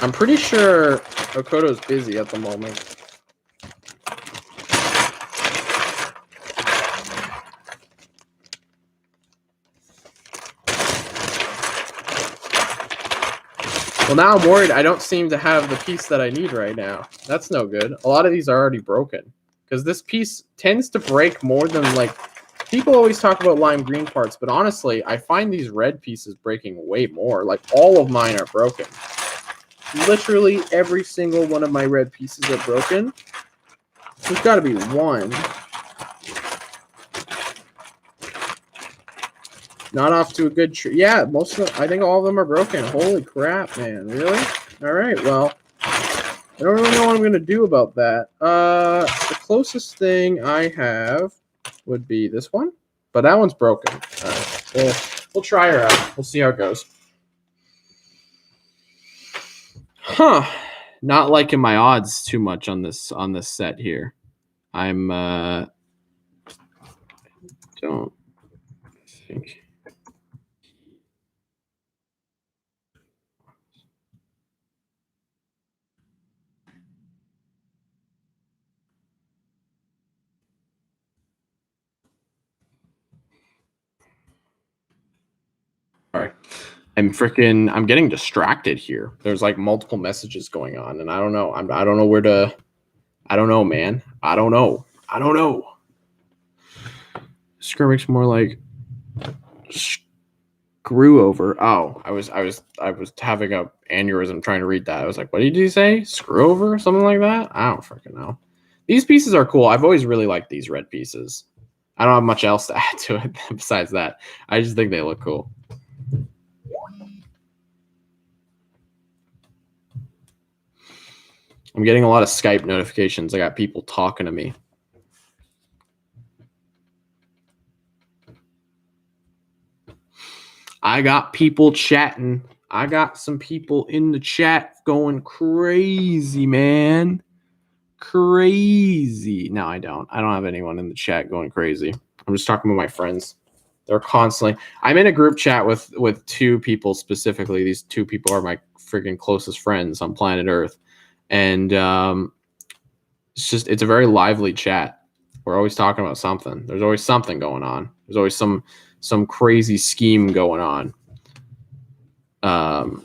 I'm pretty sure Okoto's busy at the moment. Well, now I'm worried I don't seem to have the piece that I need right now. That's no good. A lot of these are already broken. Because this piece tends to break more than, like... People always talk about lime green parts, but honestly, I find these red pieces breaking way more. Like, all of mine are broken. Literally every single one of my red pieces are broken. There's got to be one. Not off to a good tree. Yeah, most of them, I think all of them are broken. Holy crap, man. Really? All right, well, I don't really know what I'm going to do about that. The closest thing I have would be this one, but that one's broken. All right, we'll try her out. We'll see how it goes. Huh. Not liking my odds too much on this set here. I'm don't think. Sorry. I'm getting distracted here. There's like multiple messages going on, and I don't know. I don't know where to. I don't know, man. I don't know. Skirmick's more like screw over. Oh, I was having a aneurysm trying to read that. I was like, what did you say? Screw over? Something like that? I don't freaking know. These pieces are cool. I've always really liked these red pieces. I don't have much else to add to it besides that. I just think they look cool. I'm getting a lot of Skype notifications. I got people talking to me. I got people chatting. I got some people in the chat going crazy, man. Crazy. No, I don't. I don't have anyone in the chat going crazy. I'm just talking with my friends. They're constantly... I'm in a group chat with two people specifically. These two people are my freaking closest friends on planet Earth. And it's a very lively chat. We're always talking about something. There's always something going on. There's always some crazy scheme going on. Okay.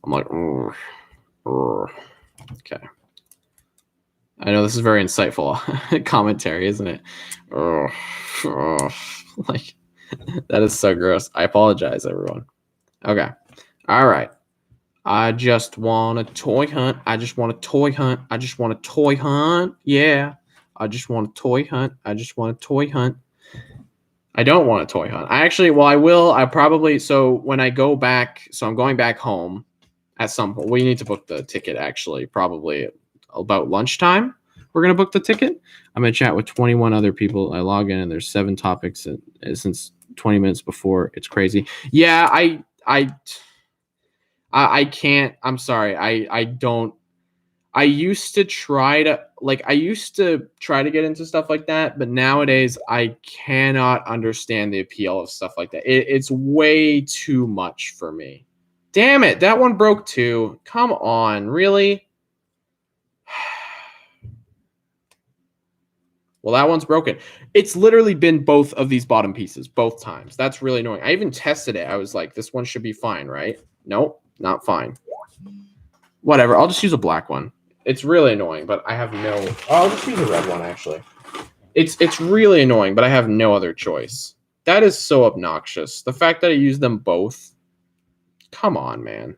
I'm like, okay. I know this is very insightful commentary, isn't it? Like, that is so gross. I apologize, everyone. Okay. All right. I just want a toy hunt. I just want a toy hunt. I just want a toy hunt. Yeah. I just want a toy hunt. I just want a toy hunt. I don't want a toy hunt. I actually, well, I will. I probably, so when I go back, so I'm going back home at some point. We need to book the ticket, actually, probably about lunchtime. We're going to book the ticket. I'm going to chat with 21 other people. I log in and there's 7 topics since 20 minutes before. It's crazy. Yeah, I can't. I'm sorry. I don't. I used to try to get into stuff like that, but nowadays I cannot understand the appeal of stuff like that. It's way too much for me. Damn it, that one broke too. Come on, really? Well, that one's broken. It's literally been both of these bottom pieces, both times. That's really annoying. I even tested it. I was like, this one should be fine, right? Nope, not fine. Whatever, I'll just use a black one. It's really annoying, but I have no... Oh, I'll just use a red one, actually. It's really annoying, but I have no other choice. That is so obnoxious. The fact that I use them both. Come on, man.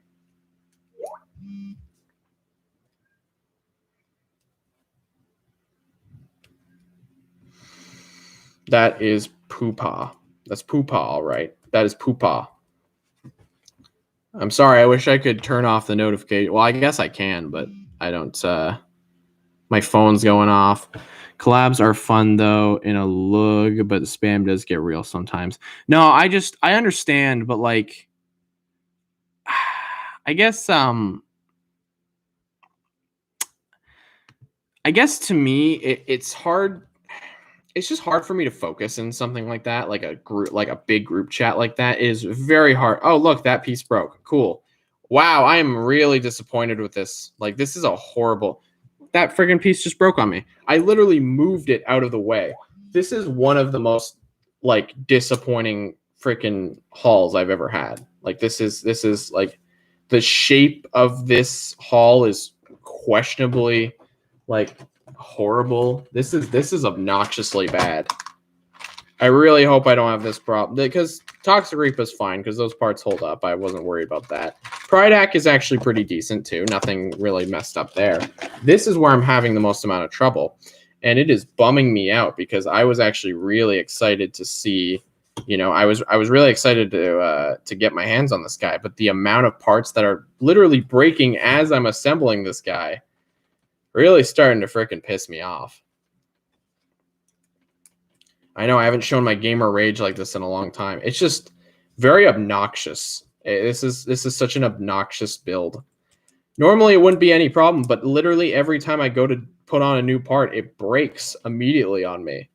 That is poo-pah. That's poo-pah, all right. That is poo-pah. I'm sorry. I wish I could turn off the notification. Well, I guess I can, but I don't... my phone's going off. Collabs are fun, though, in a lug, but the spam does get real sometimes. No, I understand, but, like... I guess to me, it's hard. it's just hard for me to focus in something like that, like a group, like a big group chat like that is very hard. Oh, look, that piece broke. Cool. Wow, I am really disappointed with this. Like, this is a horrible. That friggin' piece just broke on me. I literally moved it out of the way. This is one of the most like disappointing freaking hauls I've ever had. Like, this is like the shape of this haul is questionably like horrible. This is obnoxiously bad. I really hope I don't have this problem because Toxic Reap is fine because those parts hold up. I wasn't worried about that. Pridac is actually pretty decent too. Nothing really messed up there. This is where I'm having the most amount of trouble, and it is bumming me out because I was actually really excited to see. I was really excited to get my hands on this guy, but the amount of parts that are literally breaking as I'm assembling this guy really starting to frickin' piss me off. I know I haven't shown my gamer rage like this in a long time. It's just very obnoxious. This is such an obnoxious build. Normally it wouldn't be any problem, but literally every time I go to put on a new part, it breaks immediately on me.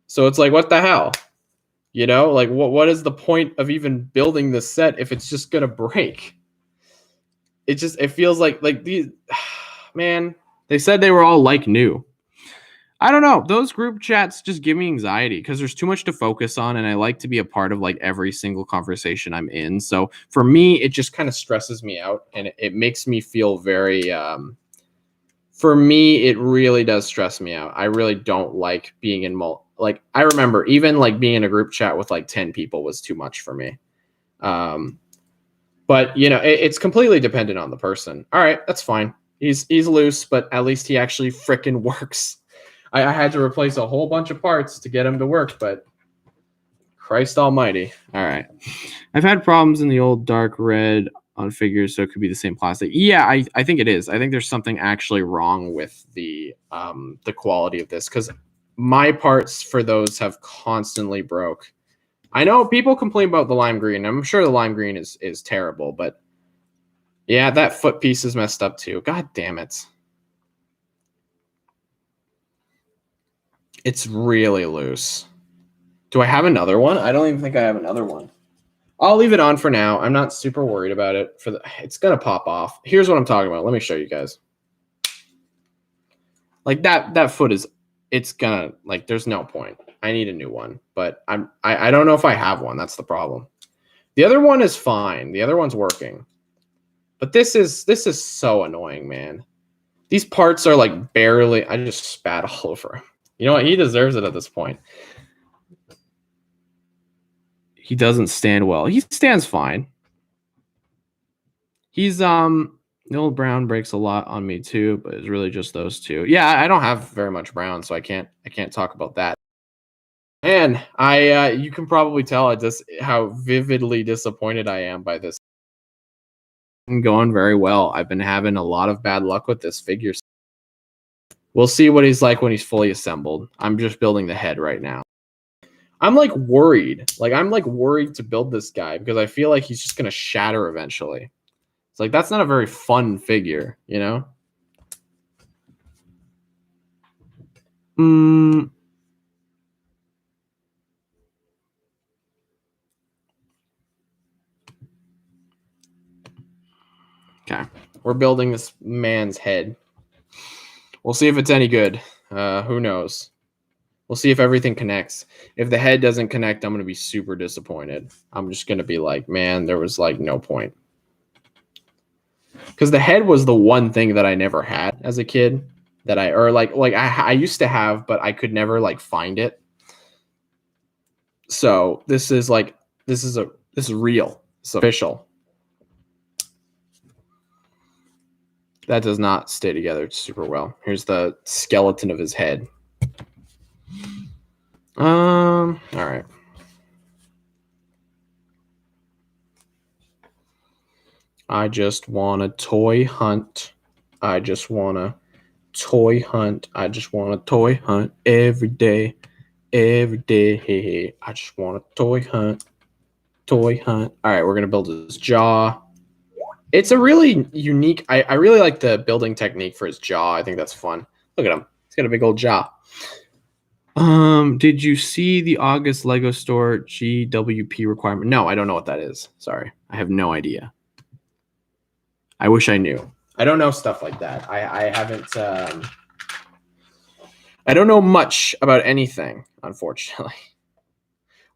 So it's like, what the hell? Like what is the point of even building this set if it's just gonna break? It feels like these man, they said they were all like new. I don't know. Those group chats just give me anxiety because there's too much to focus on, and I like to be a part of like every single conversation I'm in. So for me, it just kind of stresses me out, and it makes me feel very. For me, it really does stress me out. I really don't like being in like I remember even like being in a group chat with like 10 people was too much for me. But it's completely dependent on the person. All right, that's fine. He's loose, but at least he actually frickin' works. I had to replace a whole bunch of parts to get him to work, but Christ almighty. All right. I've had problems in the old dark red on figures, so it could be the same plastic. Yeah, I think it is. I think there's something actually wrong with the quality of this because my parts for those have constantly broke. I know people complain about the lime green. I'm sure the lime green is terrible, but yeah, that foot piece is messed up too. God damn it. It's really loose. Do I have another one? I don't even think I have another one. I'll leave it on for now. I'm not super worried about it. It's gonna pop off. Here's what I'm talking about. Let me show you guys. Like that foot is. It's gonna like. There's no point. I need a new one, but I don't know if I have one. That's the problem. The other one is fine. The other one's working, but this is so annoying, man. These parts are like barely. I just spat all over him. You know what? He deserves it at this point. He doesn't stand well. He stands fine. He's the old brown breaks a lot on me too, but it's really just those two. Yeah, I don't have very much brown, so I can't talk about that. And you can probably tell just how vividly disappointed I am by this. It's going very well. I've been having a lot of bad luck with this figure. We'll see what he's like when he's fully assembled. I'm just building the head right now. I'm like worried. Like I'm like worried to build this guy because I feel like he's just gonna shatter eventually. It's like that's not a very fun figure, you know? Okay. We're building this man's head. We'll see if it's any good. Who knows? We'll see if everything connects. If the head doesn't connect, I'm going to be super disappointed. I'm just going to be like, man, there was like no point. Because the head was the one thing that I never had as a kid that I used to have, but I could never like find it. So this is real. It's official. That does not stay together super well. Here's the skeleton of his head. All right. I just want to toy hunt. I just want to toy hunt. I just want to toy hunt every day. Every day. Hey, hey. I just want to toy hunt. Toy hunt. All right, we're going to build his jaw. It's a really unique. I really like the building technique for his jaw. I think that's fun. Look at him. He's got a big old jaw. Did you see the August Lego Store GWP requirement? No, I don't know what that is. Sorry. I have no idea. I wish I knew. I don't know stuff like that. I haven't I don't know much about anything, unfortunately.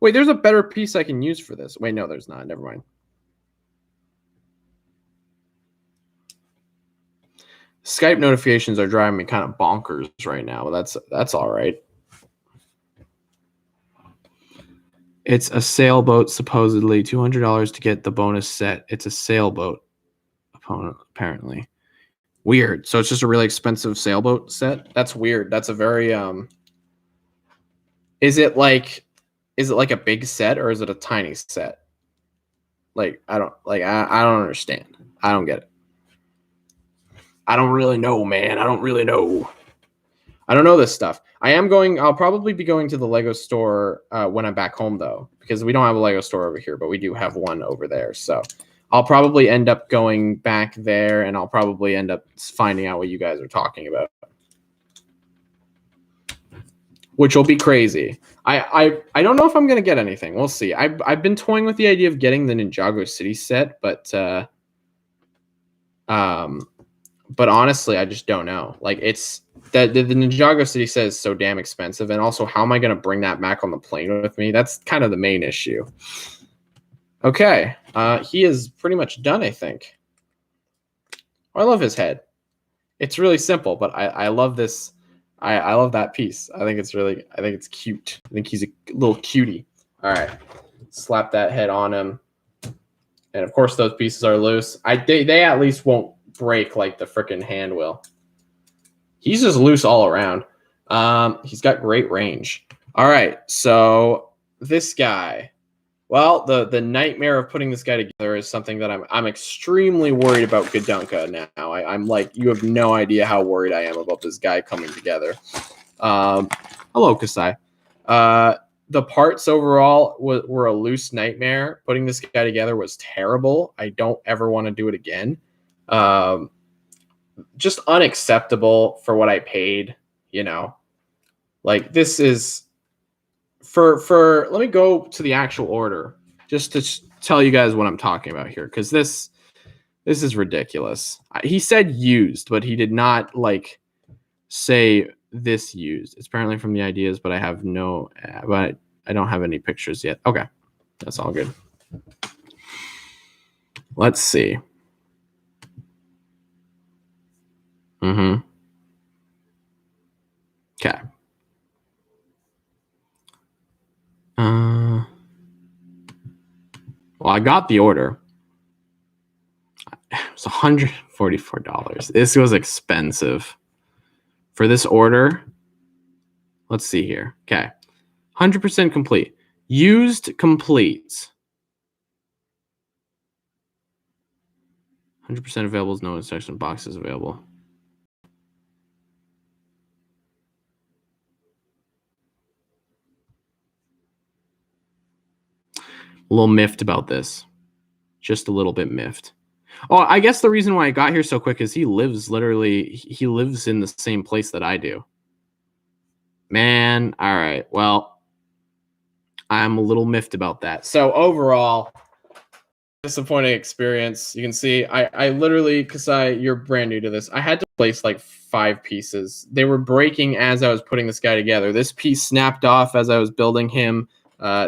Wait, there's a better piece I can use for this. Wait, no, there's not. Never mind. Skype notifications are driving me kind of bonkers right now, but that's all right. It's a sailboat, supposedly $200 to get the bonus set. It's a sailboat, apparently. Weird. So it's just a really expensive sailboat set. That's weird. That's a very Is it like a big set or is it a tiny set? Like I don't understand. I don't get it. I don't really know, man. I don't really know. I don't know this stuff. I'll probably be going to the Lego store when I'm back home, though, because we don't have a Lego store over here, but we do have one over there. So I'll probably end up going back there, and I'll probably end up finding out what you guys are talking about, which will be crazy. I don't know if I'm going to get anything. We'll see. I've been toying with the idea of getting the Ninjago City set, but honestly, I just don't know. Like, it's the Ninjago City set is so damn expensive, and also, how am I going to bring that back on the plane with me? That's kind of the main issue. Okay, he is pretty much done, I think. I love his head. It's really simple, but I love this. I love that piece. I think it's cute. I think he's a little cutie. All right, slap that head on him, and of course those pieces are loose. They at least won't break like the freaking hand will. He's just loose all around. He's got great range. All right, so this guy. Well, the nightmare of putting this guy together is something that I'm extremely worried about Gadunka now. I'm like, you have no idea how worried I am about this guy coming together. Hello, Kasai. The parts overall were a loose nightmare. Putting this guy together was terrible. I don't ever want to do it again. Just unacceptable for what I paid, you know. Like, this is for let me go to the actual order just to tell you guys what I'm talking about here, because this is ridiculous. He said used, but he did not like say this used. It's apparently from the ideas, but I don't have any pictures yet. Okay, that's all good. Let's see. Okay. Well, I got the order. It was $144. This was expensive. For this order, let's see here. Okay. 100% complete. Used complete. 100% available is no instruction boxes available. A little miffed about this. Just a little bit miffed. Oh, I guess the reason why I got here so quick is he lives in the same place that I do. Man, all right. Well, I'm a little miffed about that. So overall, disappointing experience. You can see I literally, because you're brand new to this, I had to place like 5 pieces. They were breaking as I was putting this guy together. This piece snapped off as I was building him.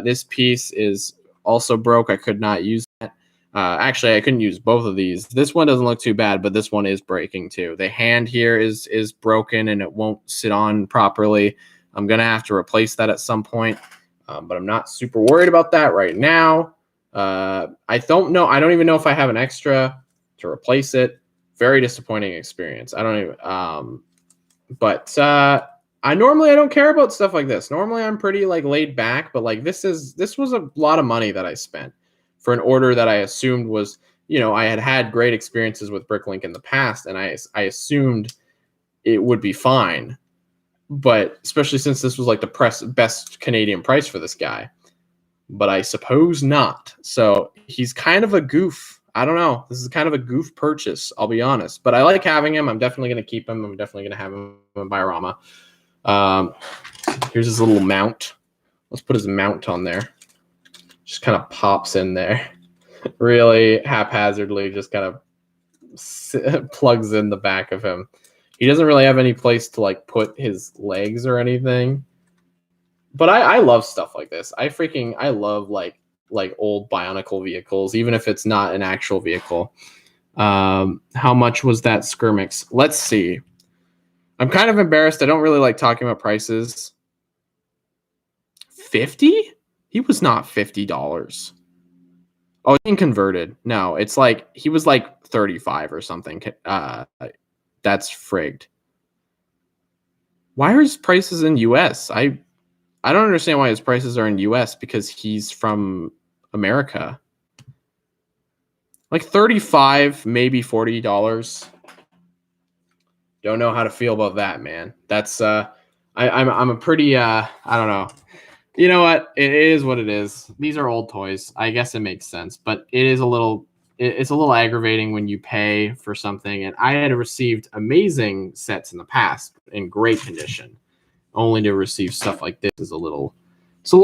This piece is also broke. I could not use that. Actually, I couldn't use both of these. This one doesn't look too bad, but this one is breaking too. The hand here is broken and it won't sit on properly. I'm gonna have to replace that at some point, but I'm not super worried about that right now. I don't know. I don't even know if I have an extra to replace it. Very disappointing experience. I don't even. But I don't care about stuff like this. Normally, I'm pretty like laid back, but like this was a lot of money that I spent for an order that I assumed was, I had great experiences with Bricklink in the past, and I assumed it would be fine. But especially since this was like the best Canadian price for this guy. But I suppose not. So he's kind of a goof. I don't know. This is kind of a goof purchase, I'll be honest. But I like having him. I'm definitely going to keep him. I'm definitely going to have him in Biorama. Here's his little mount. Let's put his mount on there. Just kind of pops in there. Really haphazardly, just kind of plugs in the back of him. He doesn't really have any place to like put his legs or anything. But I love stuff like this. I love like old Bionicle vehicles, even if it's not an actual vehicle. How much was that Skirmix? Let's see. I'm kind of embarrassed. I don't really like talking about prices. 50? He was not $50. Oh, it's being converted. No, it's like he was like 35 or something. That's frigged. Why are his prices in US? I don't understand why his prices are in US because he's from America. Like 35, maybe $40. Don't know how to feel about that, man. That's I'm a pretty I don't know. You know what? It is what it is. These are old toys. I guess it makes sense, but it's a little aggravating when you pay for something. And I had received amazing sets in the past in great condition, only to receive stuff like this is a little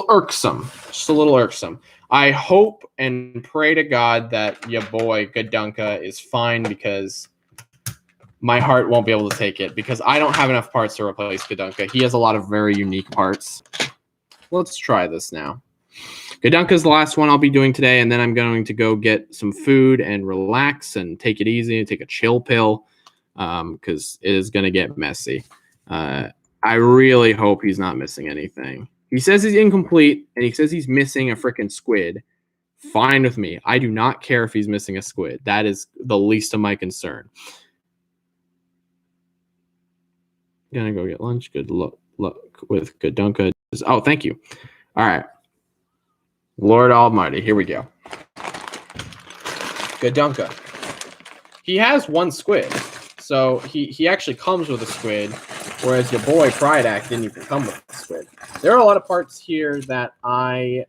irksome. Just a little irksome. I hope and pray to God that your boy Gadunka is fine, because my heart won't be able to take it, because I don't have enough parts to replace Gadunka. He has a lot of very unique parts. Let's try this now. Gadunka's the last one I'll be doing today, and then I'm going to go get some food and relax and take it easy and take a chill pill, because it is going to get messy. I really hope he's not missing anything. He says he's incomplete, and he says he's missing a freaking squid. Fine with me. I do not care if he's missing a squid. That is the least of my concern. Gonna go get lunch. Good luck with Gadunka. Oh, thank you. All right. Lord Almighty, here we go. Gadunka. He has one squid, so he actually comes with a squid, whereas your boy Pridak didn't even come with a squid. There are a lot of parts here that I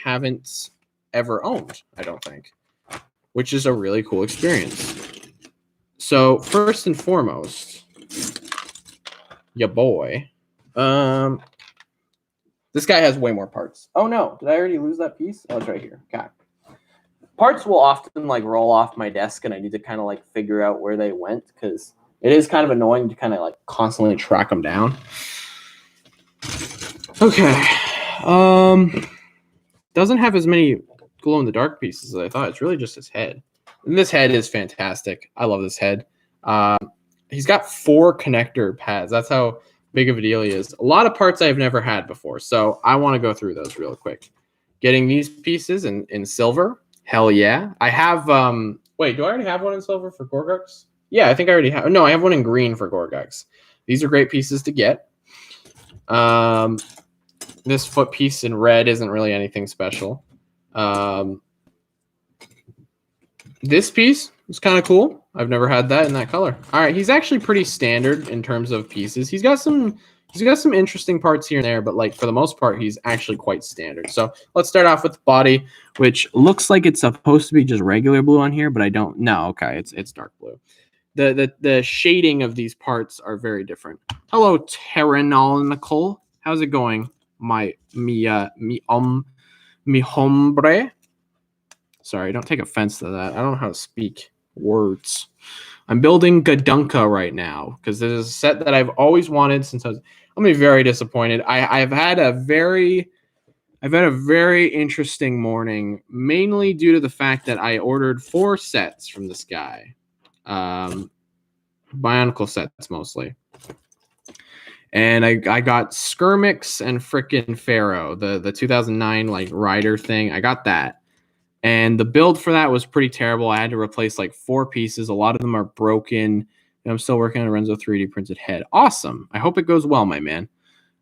haven't ever owned, I don't think, which is a really cool experience. So first and foremost, your boy. This guy has way more parts. Oh no, did I already lose that piece? Oh, it's right here. Okay. Parts will often like roll off my desk, and I need to kind of like figure out where they went, because it is kind of annoying to kind of like constantly track them down. Okay. Doesn't have as many glow in the dark pieces as I thought. It's really just his head. And this head is fantastic. I love this head. He's got 4 connector pads. That's how big of a deal he is. A lot of parts I've never had before, so I want to go through those real quick. Getting these pieces in silver. Hell yeah. I have wait, do I already have one in silver for Gorgux? Yeah, I think I already have. No, I have one in green for Gorgux. These are great pieces to get. This foot piece in red isn't really anything special. This piece is kind of cool. I've never had that in that color. All right, he's actually pretty standard in terms of pieces. He's got some interesting parts here and there, but like for the most part, he's actually quite standard. So let's start off with the body, which looks like it's supposed to be just regular blue on here, but I don't know. Okay, it's dark blue. The shading of these parts are very different. Hello, Terranol. How's it going, mi hombre? Sorry, don't take offense to that. I don't know how to speak words. I'm building Gadunka right now because this is a set that I've always wanted since I'm gonna be very disappointed. I've had a very interesting morning, mainly due to the fact that I ordered 4 sets from this guy. Bionicle sets mostly. And I got Skirmix and frickin' Pharaoh, the 2009 like rider thing. I got that. And the build for that was pretty terrible. I had to replace like 4 pieces. A lot of them are broken. And I'm still working on a Renzo 3D printed head. Awesome. I hope it goes well, my man.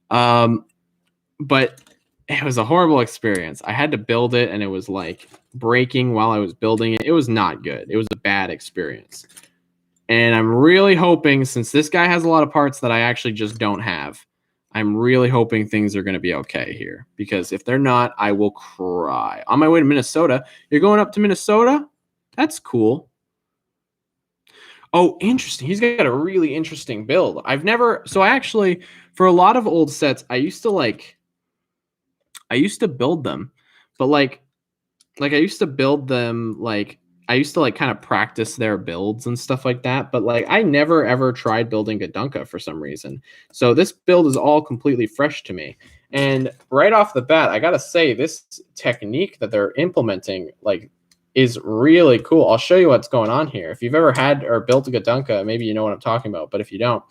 But it was a horrible experience. I had to build it, and it was like breaking while I was building it. It was not good. It was a bad experience. And I'm really hoping, since this guy has a lot of parts that I actually just don't have, I'm really hoping things are going to be okay here. Because if they're not, I will cry. On my way to Minnesota. You're going up to Minnesota? That's cool. Oh, interesting. He's got a really interesting build. So I actually, for a lot of old sets, I used to build them, but like I used to build them like I used to like kind of practice their builds and stuff like that, but like I never ever tried building Gadunka for some reason. So this build is all completely fresh to me. And right off the bat, I gotta say this technique that they're implementing like is really cool. I'll show you what's going on here. If you've ever had or built a Gadunka, maybe you know what I'm talking about. But if you don't,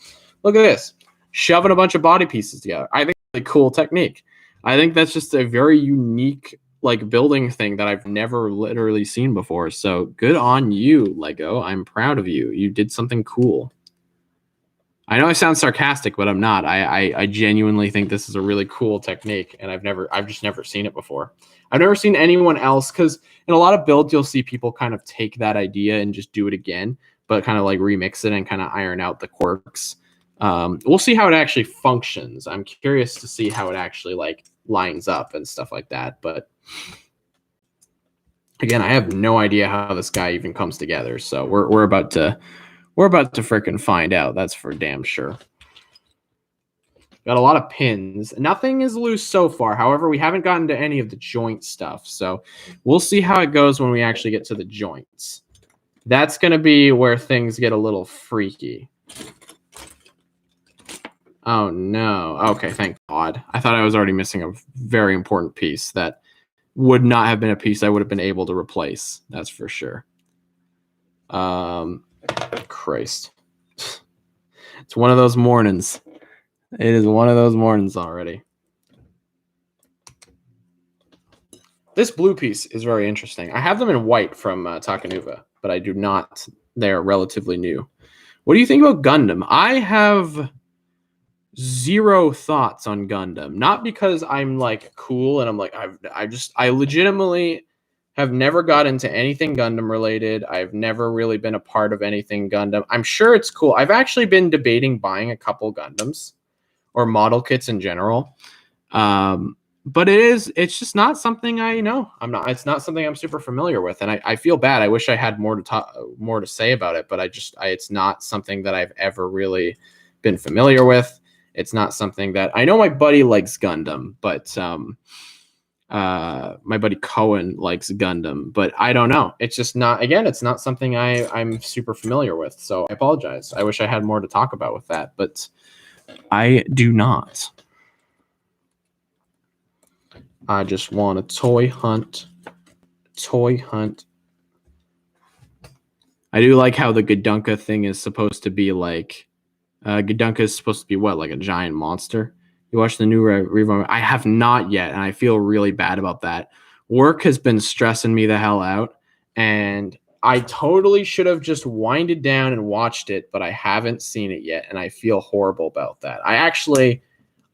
look at this. Shoving a bunch of body pieces together. I think it's a cool technique. I think that's just a very unique like building thing that I've never literally seen before. So good on you, Lego. I'm proud of you. You did something cool. I know I sound sarcastic, but I'm not. I genuinely think this is a really cool technique, and I've just never seen it before. I've never seen anyone else, because in a lot of builds you'll see people kind of take that idea and just do it again, but kind of like remix it and kind of iron out the quirks. We'll see how it actually functions. I'm curious to see how it actually like lines up and stuff like that. But again, I have no idea how this guy even comes together. So we're about to freaking find out. That's for damn sure. Got a lot of pins. Nothing is loose so far. However, we haven't gotten to any of the joint stuff. So we'll see how it goes when we actually get to the joints. That's going to be where things get a little freaky. Oh, no. Okay, thank God. I thought I was already missing a very important piece that would not have been a piece I would have been able to replace. That's for sure. Christ. It's one of those mornings. It is one of those mornings already. This blue piece is very interesting. I have them in white from Takanuva, but I do not. They're relatively new. What do you think about Gundam? I have zero thoughts on Gundam. Not because I'm like cool and I'm like, I legitimately have never got into anything Gundam related. I've never really been a part of anything Gundam. I'm sure it's cool. I've actually been debating buying a couple Gundams or model kits in general. But it's just not something I know. It's not something I'm super familiar with. And I feel bad. I wish I had more to say about it, but it's not something that I've ever really been familiar with. It's not something that I know my buddy likes Gundam, but my buddy Cohen likes Gundam, but I don't know. It's just not, again, it's not something I'm super familiar with. So I apologize. I wish I had more to talk about with that, but I do not. I just want a toy hunt. Toy hunt. I do like how the Gadunka thing is supposed to be like, Gadunka is supposed to be what, like a giant monster? You watched the new Revo? I have not yet, and I feel really bad about that. Work has been stressing me the hell out, and I totally should have just winded down and watched it, but I haven't seen it yet, and I feel horrible about that.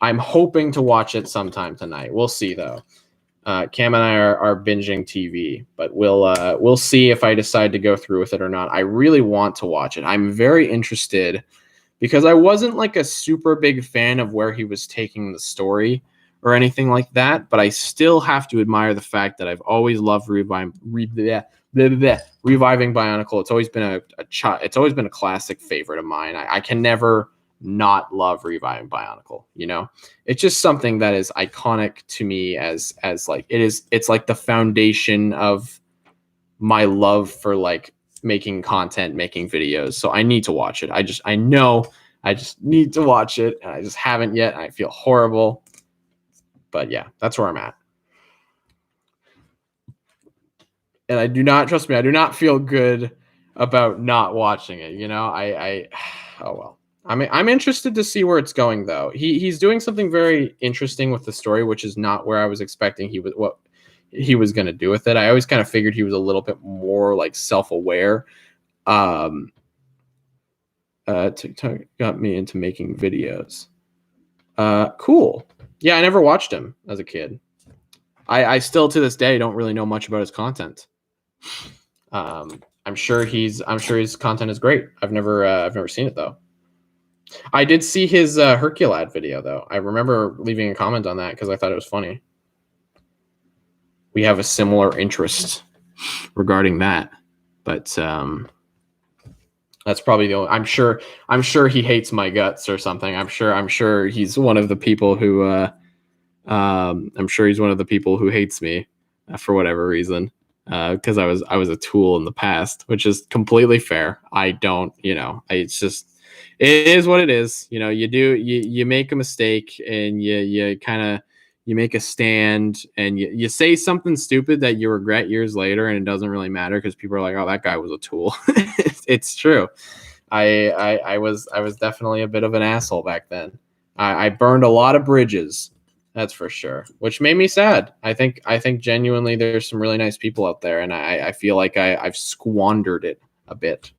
I'm hoping to watch it sometime tonight. We'll see, though. Cam and I are binging TV, but we'll see if I decide to go through with it or not. I really want to watch it. I'm very interested, because I wasn't like a super big fan of where he was taking the story or anything like that, but I still have to admire the fact that I've always loved reviving Bionicle. It's always been it's always been a classic favorite of mine. I can never not love reviving Bionicle. You know, it's just something that is iconic to me as like it's like the foundation of my love for like making content, making videos. So I need to watch it. I just need to watch it, and I just haven't yet, and I feel horrible. But yeah, that's where I'm at. And I do not, trust me, I do not feel good about not watching it. You know, oh well. I'm interested to see where it's going, though. He's doing something very interesting with the story, which is not where I was expecting what he was going to do with it. I always kind of figured he was a little bit more like self-aware. TikTok got me into making videos. Cool. Yeah, I never watched him as a kid. I still to this day don't really know much about his content. I'm sure his content is great. I've never seen it though. I did see his Herculad video though. I remember leaving a comment on that because I thought it was funny. We have a similar interest regarding that, but That's probably the only. I'm sure he hates my guts or something. I'm sure he's one of the people who. I'm sure he's one of the people who hates me for whatever reason. Because I was a tool in the past, which is completely fair. I don't, it's just it is what it is. You make a mistake and you kind of you make a stand and you say something stupid that you regret years later, and it doesn't really matter because people are like, oh, that guy was a tool. It's true. I was definitely a bit of an asshole back then. I burned a lot of bridges, that's for sure, which made me sad. I think genuinely there's some really nice people out there, and I feel like I've squandered it a bit.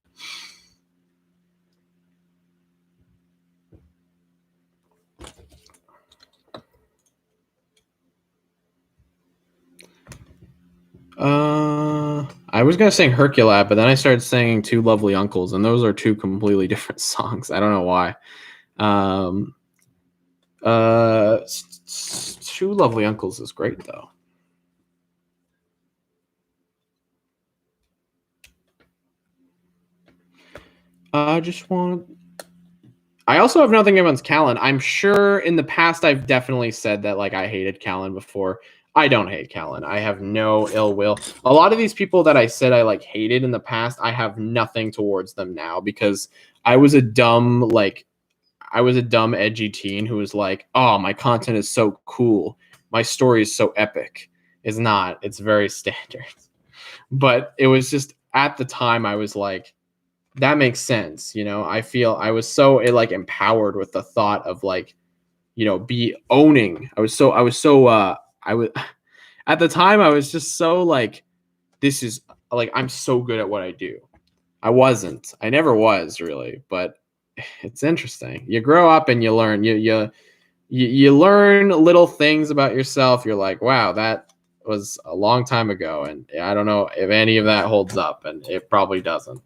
I was gonna sing Herculad, but then I started singing Two Lovely Uncles, and those are two completely different songs. I don't know why. Um, Two Lovely Uncles is great though. I just want. I also have nothing against Callan. I'm sure in the past I've definitely said that like I hated Callan before. I don't hate Callan. I have no ill will. A lot of these people that I said I like hated in the past, I have nothing towards them now because I was a dumb edgy teen who was like, "Oh, my content is so cool. My story is so epic." It's not. It's very standard. But it was just at the time I was like, that makes sense. I feel I was so like empowered with the thought of like, be owning. I was at the time I was just so like, this is like, I'm so good at what I do. I never was really, but it's interesting. You grow up and you learn, you learn little things about yourself. You're like, wow, that was a long time ago. And I don't know if any of that holds up, and it probably doesn't.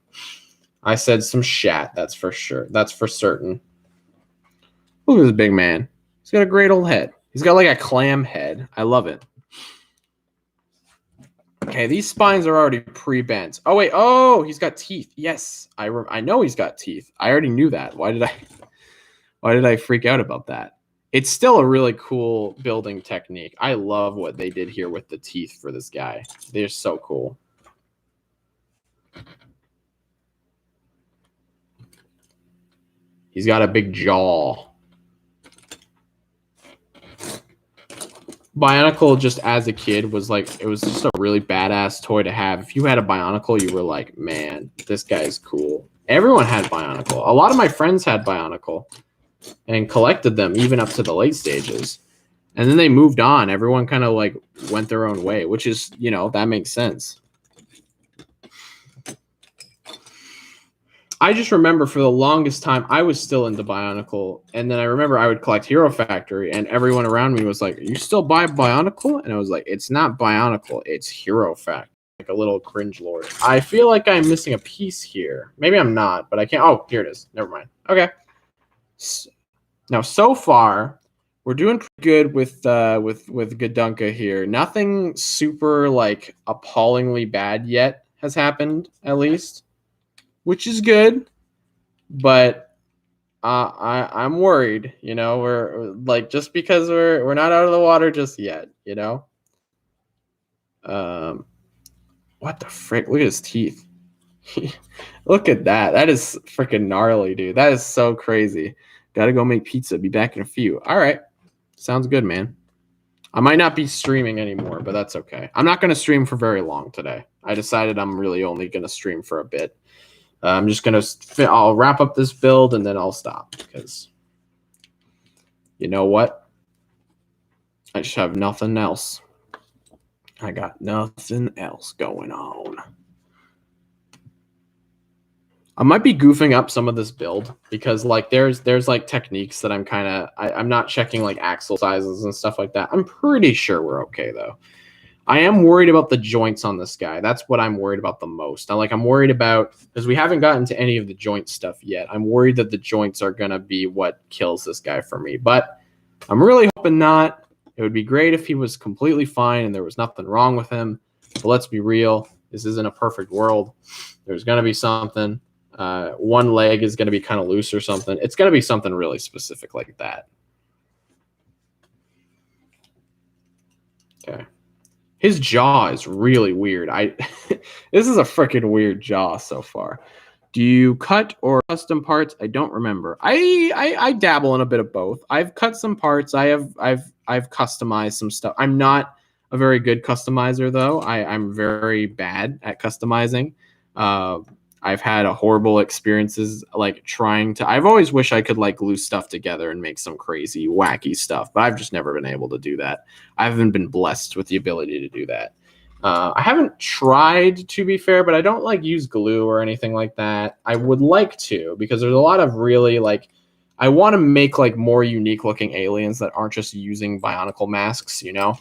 I said some shat, that's for sure. That's for certain. Look at this big man. He's got a great old head. He's got like a clam head. I love it. Okay, these spines are already pre-bent. Oh, wait. Oh, he's got teeth. Yes, I know he's got teeth. I already knew that. Why did I freak out about that? It's still a really cool building technique. I love what they did here with the teeth for this guy. They're so cool. He's got a big jaw. Bionicle, just as a kid, was like, it was just a really badass toy to have. If you had a Bionicle, you were like, man, this guy's cool. Everyone had Bionicle. A lot of my friends had Bionicle and collected them even up to the late stages. And then they moved on. Everyone kind of like went their own way, which is, that makes sense. I just remember for the longest time, I was still into Bionicle. And then I remember I would collect Hero Factory, and everyone around me was like, you still buy Bionicle? And I was like, it's not Bionicle, it's Hero Factory. Like a little cringe lord. I feel like I'm missing a piece here. Maybe I'm not, but I can't. Oh, here it is. Never mind. Okay. Now, so far, we're doing pretty good with Gadunka here. Nothing super, like, appallingly bad yet has happened, at least. Which is good, but I'm worried. We're like, just because we're not out of the water just yet. What the frick? Look at his teeth. Look at that. That is freaking gnarly, dude. That is so crazy. Gotta go make pizza. Be back in a few. All right, sounds good, man. I might not be streaming anymore, but that's okay. I'm not gonna stream for very long today. I decided I'm really only gonna stream for a bit. I'm just I'll wrap up this build and then I'll stop because you know what? I just have nothing else. I got nothing else going on. I might be goofing up some of this build because like there's like techniques that I'm not checking like axle sizes and stuff like that. I'm pretty sure we're okay though. I am worried about the joints on this guy. That's what I'm worried about the most. I'm worried about, because we haven't gotten to any of the joint stuff yet. I'm worried that the joints are going to be what kills this guy for me. But I'm really hoping not. It would be great if he was completely fine and there was nothing wrong with him. But let's be real. This isn't a perfect world. There's going to be something. One leg is going to be kind of loose or something. It's going to be something really specific like that. Okay. His jaw is really weird. This is a freaking weird jaw so far. Do you cut or custom parts? I don't remember. I dabble in a bit of both. I've cut some parts. I've customized some stuff. I'm not a very good customizer though. I'm very bad at customizing. I've had a horrible experiences like trying to. I've always wished I could like glue stuff together and make some crazy wacky stuff, but I've just never been able to do that. I haven't been blessed with the ability to do that. I haven't tried, to be fair, but I don't like use glue or anything like that. I would like to, because there's a lot of really like, I want to make like more unique looking aliens that aren't just using Bionicle masks, you know?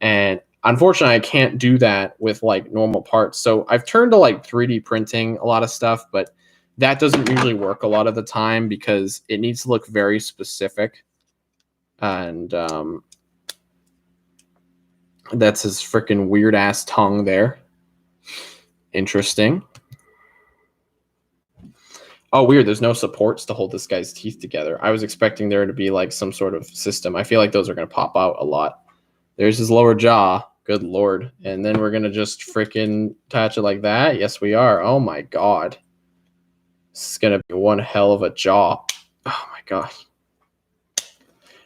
And unfortunately, I can't do that with like normal parts. So I've turned to like 3D printing a lot of stuff, but that doesn't usually work a lot of the time because it needs to look very specific. And that's his freaking weird ass tongue there. Interesting. Oh, weird. There's no supports to hold this guy's teeth together. I was expecting there to be like some sort of system. I feel like those are going to pop out a lot. There's his lower jaw. Good Lord. And then we're going to just freaking attach it like that. Yes, we are. Oh my God. This is going to be one hell of a jaw. Oh my God.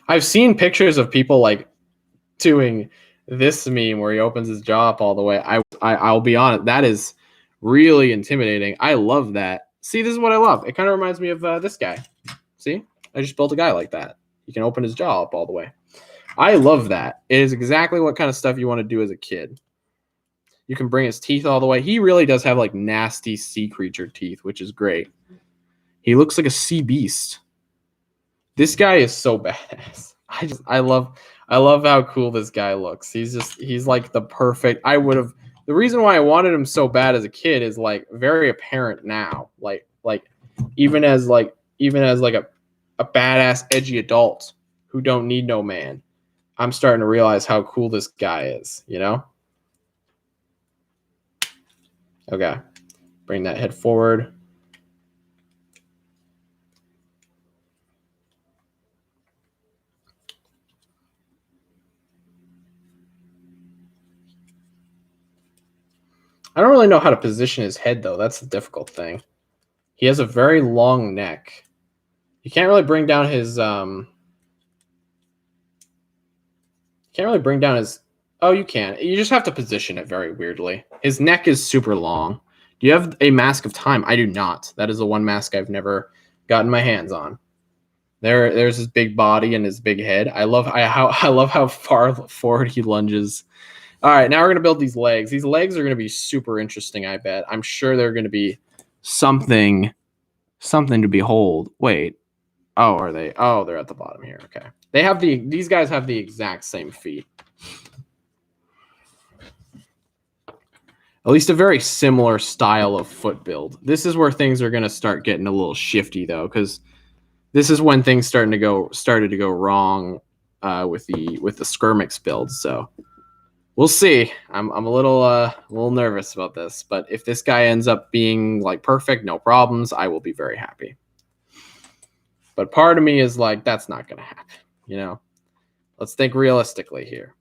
I've seen pictures of people like doing this meme where he opens his jaw up all the way. I'll be honest, that is really intimidating. I love that. See, this is what I love. It kind of reminds me of this guy. See, I just built a guy like that. He can open his jaw up all the way. I love that. It is exactly what kind of stuff you want to do as a kid. You can bring his teeth all the way. He really does have like nasty sea creature teeth, which is great. He looks like a sea beast. This guy is so badass. I love how cool this guy looks. He's like the perfect. The reason why I wanted him so bad as a kid is like very apparent now. Like even as a badass edgy adult who don't need no man, I'm starting to realize how cool this guy is, you know? Okay. Bring that head forward. I don't really know how to position his head, though. That's the difficult thing. He has a very long neck. You can't really bring down his... Can't really bring down his... Oh, you can. You just have to position it very weirdly. His neck is super long. Do you have a Mask of Time? I do not. That is the one mask I've never gotten my hands on. There's his big body and his big head. I love how far forward he lunges. All right, now we're going to build these legs. These legs are going to be super interesting, I bet. I'm sure they're going to be something to behold. Wait. Oh, are they? Oh, they're at the bottom here. Okay. These guys have the exact same feet. At least a very similar style of foot build. This is where things are going to start getting a little shifty, though, because this is when things started to go wrong with the Skirmix build. So we'll see. I'm a little nervous about this, but if this guy ends up being like perfect, no problems, I will be very happy. But part of me is like, that's not going to happen, you know? Let's think realistically here.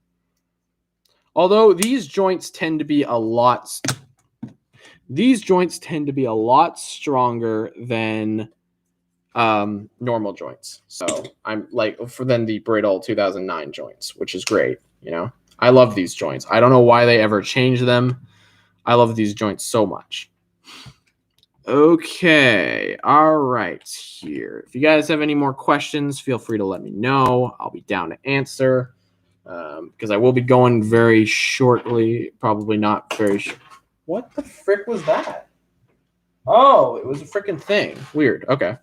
Although these joints tend to be a lot stronger than normal joints. So I'm like than the Brittle 2009 joints, which is great, you know? I love these joints. I don't know why they ever changed them. I love these joints so much. Okay. All right. Here. If you guys have any more questions, feel free to let me know. I'll be down to answer because I will be going very shortly. Probably not very short. What the frick was that? Oh, it was a freaking thing. Weird. Okay.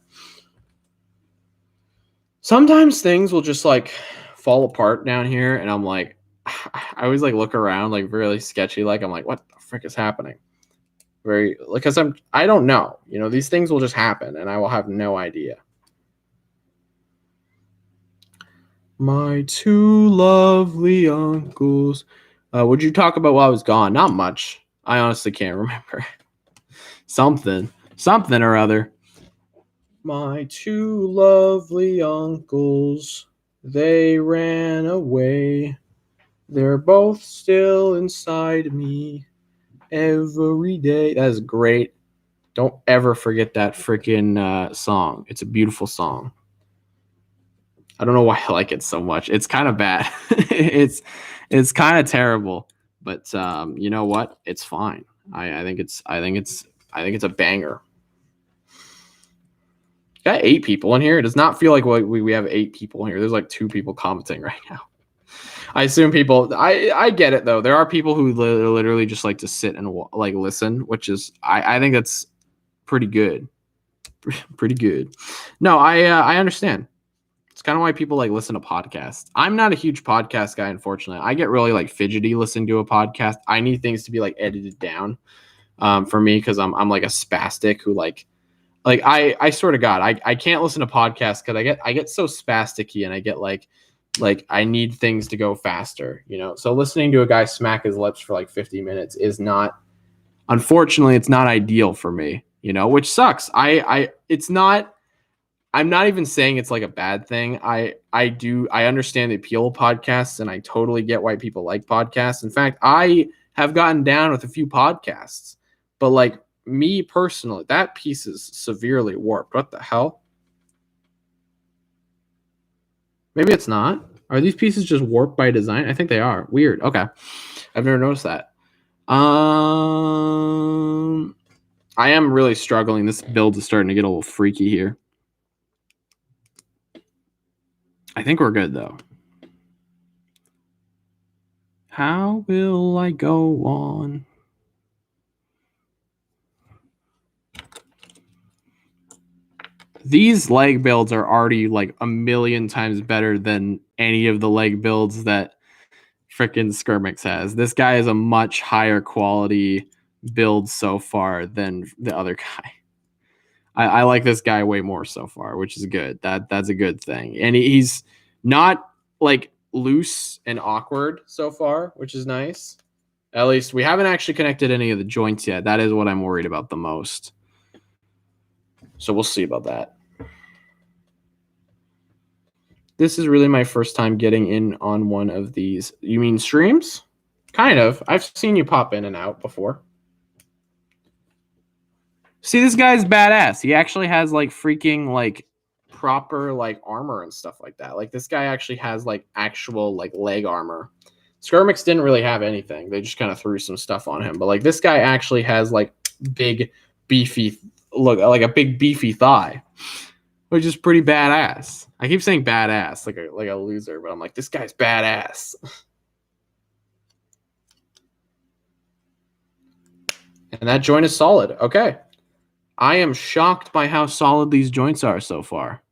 Sometimes things will just like fall apart down here, and I'm like, I always like look around like really sketchy. Like I'm like, what the frick is happening? Very like, cause I don't know. You know, these things will just happen, and I will have no idea. My two lovely uncles. What'd you talk about while I was gone? Not much. I honestly can't remember. Something something or other. My two lovely uncles, they ran away. They're both still inside me every day. That is great. Don't ever forget that freaking song. It's a beautiful song. I don't know why I like it so much. It's kind of bad. it's kind of terrible, but you know what? It's fine. I think it's a banger. Got 8 people in here. It does not feel like we have 8 people here. There's like 2 people commenting right now. I assume people. I get it though. There are people who literally just like to sit and like listen, which is I think that's pretty good. Pretty good. No, I understand. It's kind of why people like listen to podcasts. I'm not a huge podcast guy, unfortunately. I get really like fidgety listening to a podcast. I need things to be like edited down for me because I'm like a spastic who like I swear to God, I can't listen to podcasts because I get so spasticky and I get like I need things to go faster, you know. So listening to a guy smack his lips for like 50 minutes is not, unfortunately, it's not ideal for me, you know, which sucks. It's not. I'm not even saying it's like a bad thing. I understand the appeal of podcasts and I totally get why people like podcasts. In fact, I have gotten down with a few podcasts, but like me personally, that piece is severely warped. What the hell? Maybe it's not. Are these pieces just warped by design? I think they are. Weird. Okay. I've never noticed that. I am really struggling. This build is starting to get a little freaky here. I think we're good though. How will I go on? These leg builds are already like a million times better than any of the leg builds that freaking Skirmix has. This guy is a much higher quality build so far than the other guy. I like this guy way more so far, which is good. That's a good thing. And he's not like loose and awkward so far, which is nice. At least we haven't actually connected any of the joints yet. That is what I'm worried about the most. So we'll see about that. This is really my first time getting in on one of these. You mean streams? Kind of. I've seen you pop in and out before. See, this guy's badass. He actually has like freaking like proper like armor and stuff like that. Like this guy actually has like actual like leg armor. Skirmix didn't really have anything. They just kind of threw some stuff on him. But like this guy actually has like big beefy look, like a big beefy thigh, which is pretty badass. I keep saying badass like a loser, but I'm like, this guy's badass. And that joint is solid. Okay. I am shocked by how solid these joints are so far.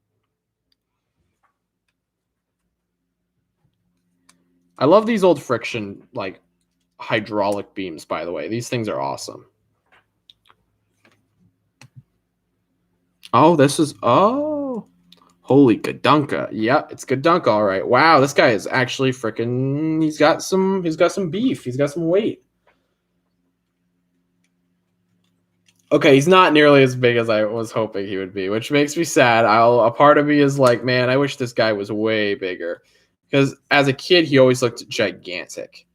I love these old friction, like, hydraulic beams, by the way. These things are awesome. Oh, this is... Oh. Holy Gadunka. Yep, it's Gadunka, all right. Wow, this guy is actually freaking... He's got some beef. He's got some weight. Okay, he's not nearly as big as I was hoping he would be, which makes me sad. A part of me is like, man, I wish this guy was way bigger. Because as a kid, he always looked gigantic.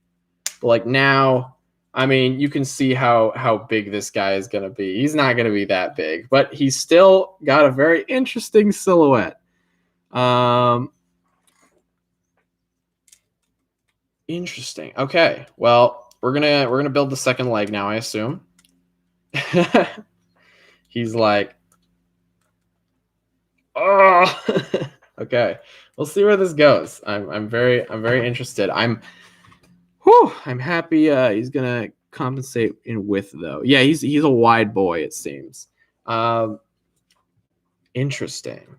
But like now, I mean, you can see how big this guy is going to be. He's not going to be that big, but he's still got a very interesting silhouette. Interesting. Okay, well, we're gonna build the second leg now, I assume. He's like, oh, okay. We'll see where this goes. I'm very interested. I'm happy. He's gonna compensate in width though. Yeah, he's a wide boy. It seems. Interesting.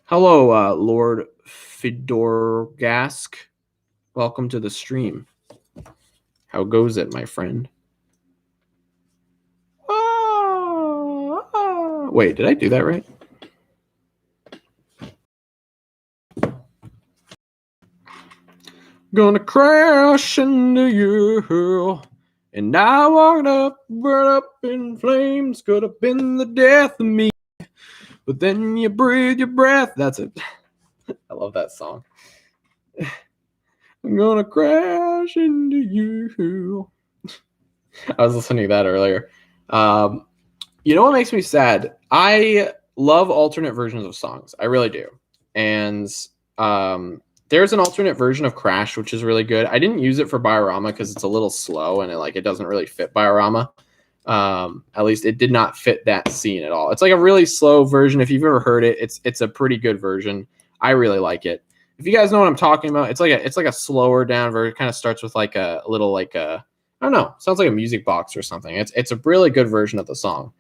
Hello, Lord Fedorgask. Welcome to the stream. How goes it, my friend? Wait, did I do that right? Gonna crash into you And I walked up, burned up in flames, could have been the death of me. But then you breathe your breath. That's it. I love that song. I'm gonna crash into you. I was listening to that earlier. You know what makes me sad? I love alternate versions of songs. I really do. And there's an alternate version of Crash, which is really good. I didn't use it for Biorama because it's a little slow and it doesn't really fit Biorama. At least it did not fit that scene at all. It's like a really slow version. If you've ever heard it, it's a pretty good version. I really like it. If you guys know what I'm talking about, it's like a slower down version. It kind of starts with like a little like a, I don't know, sounds like a music box or something. It's a really good version of the song.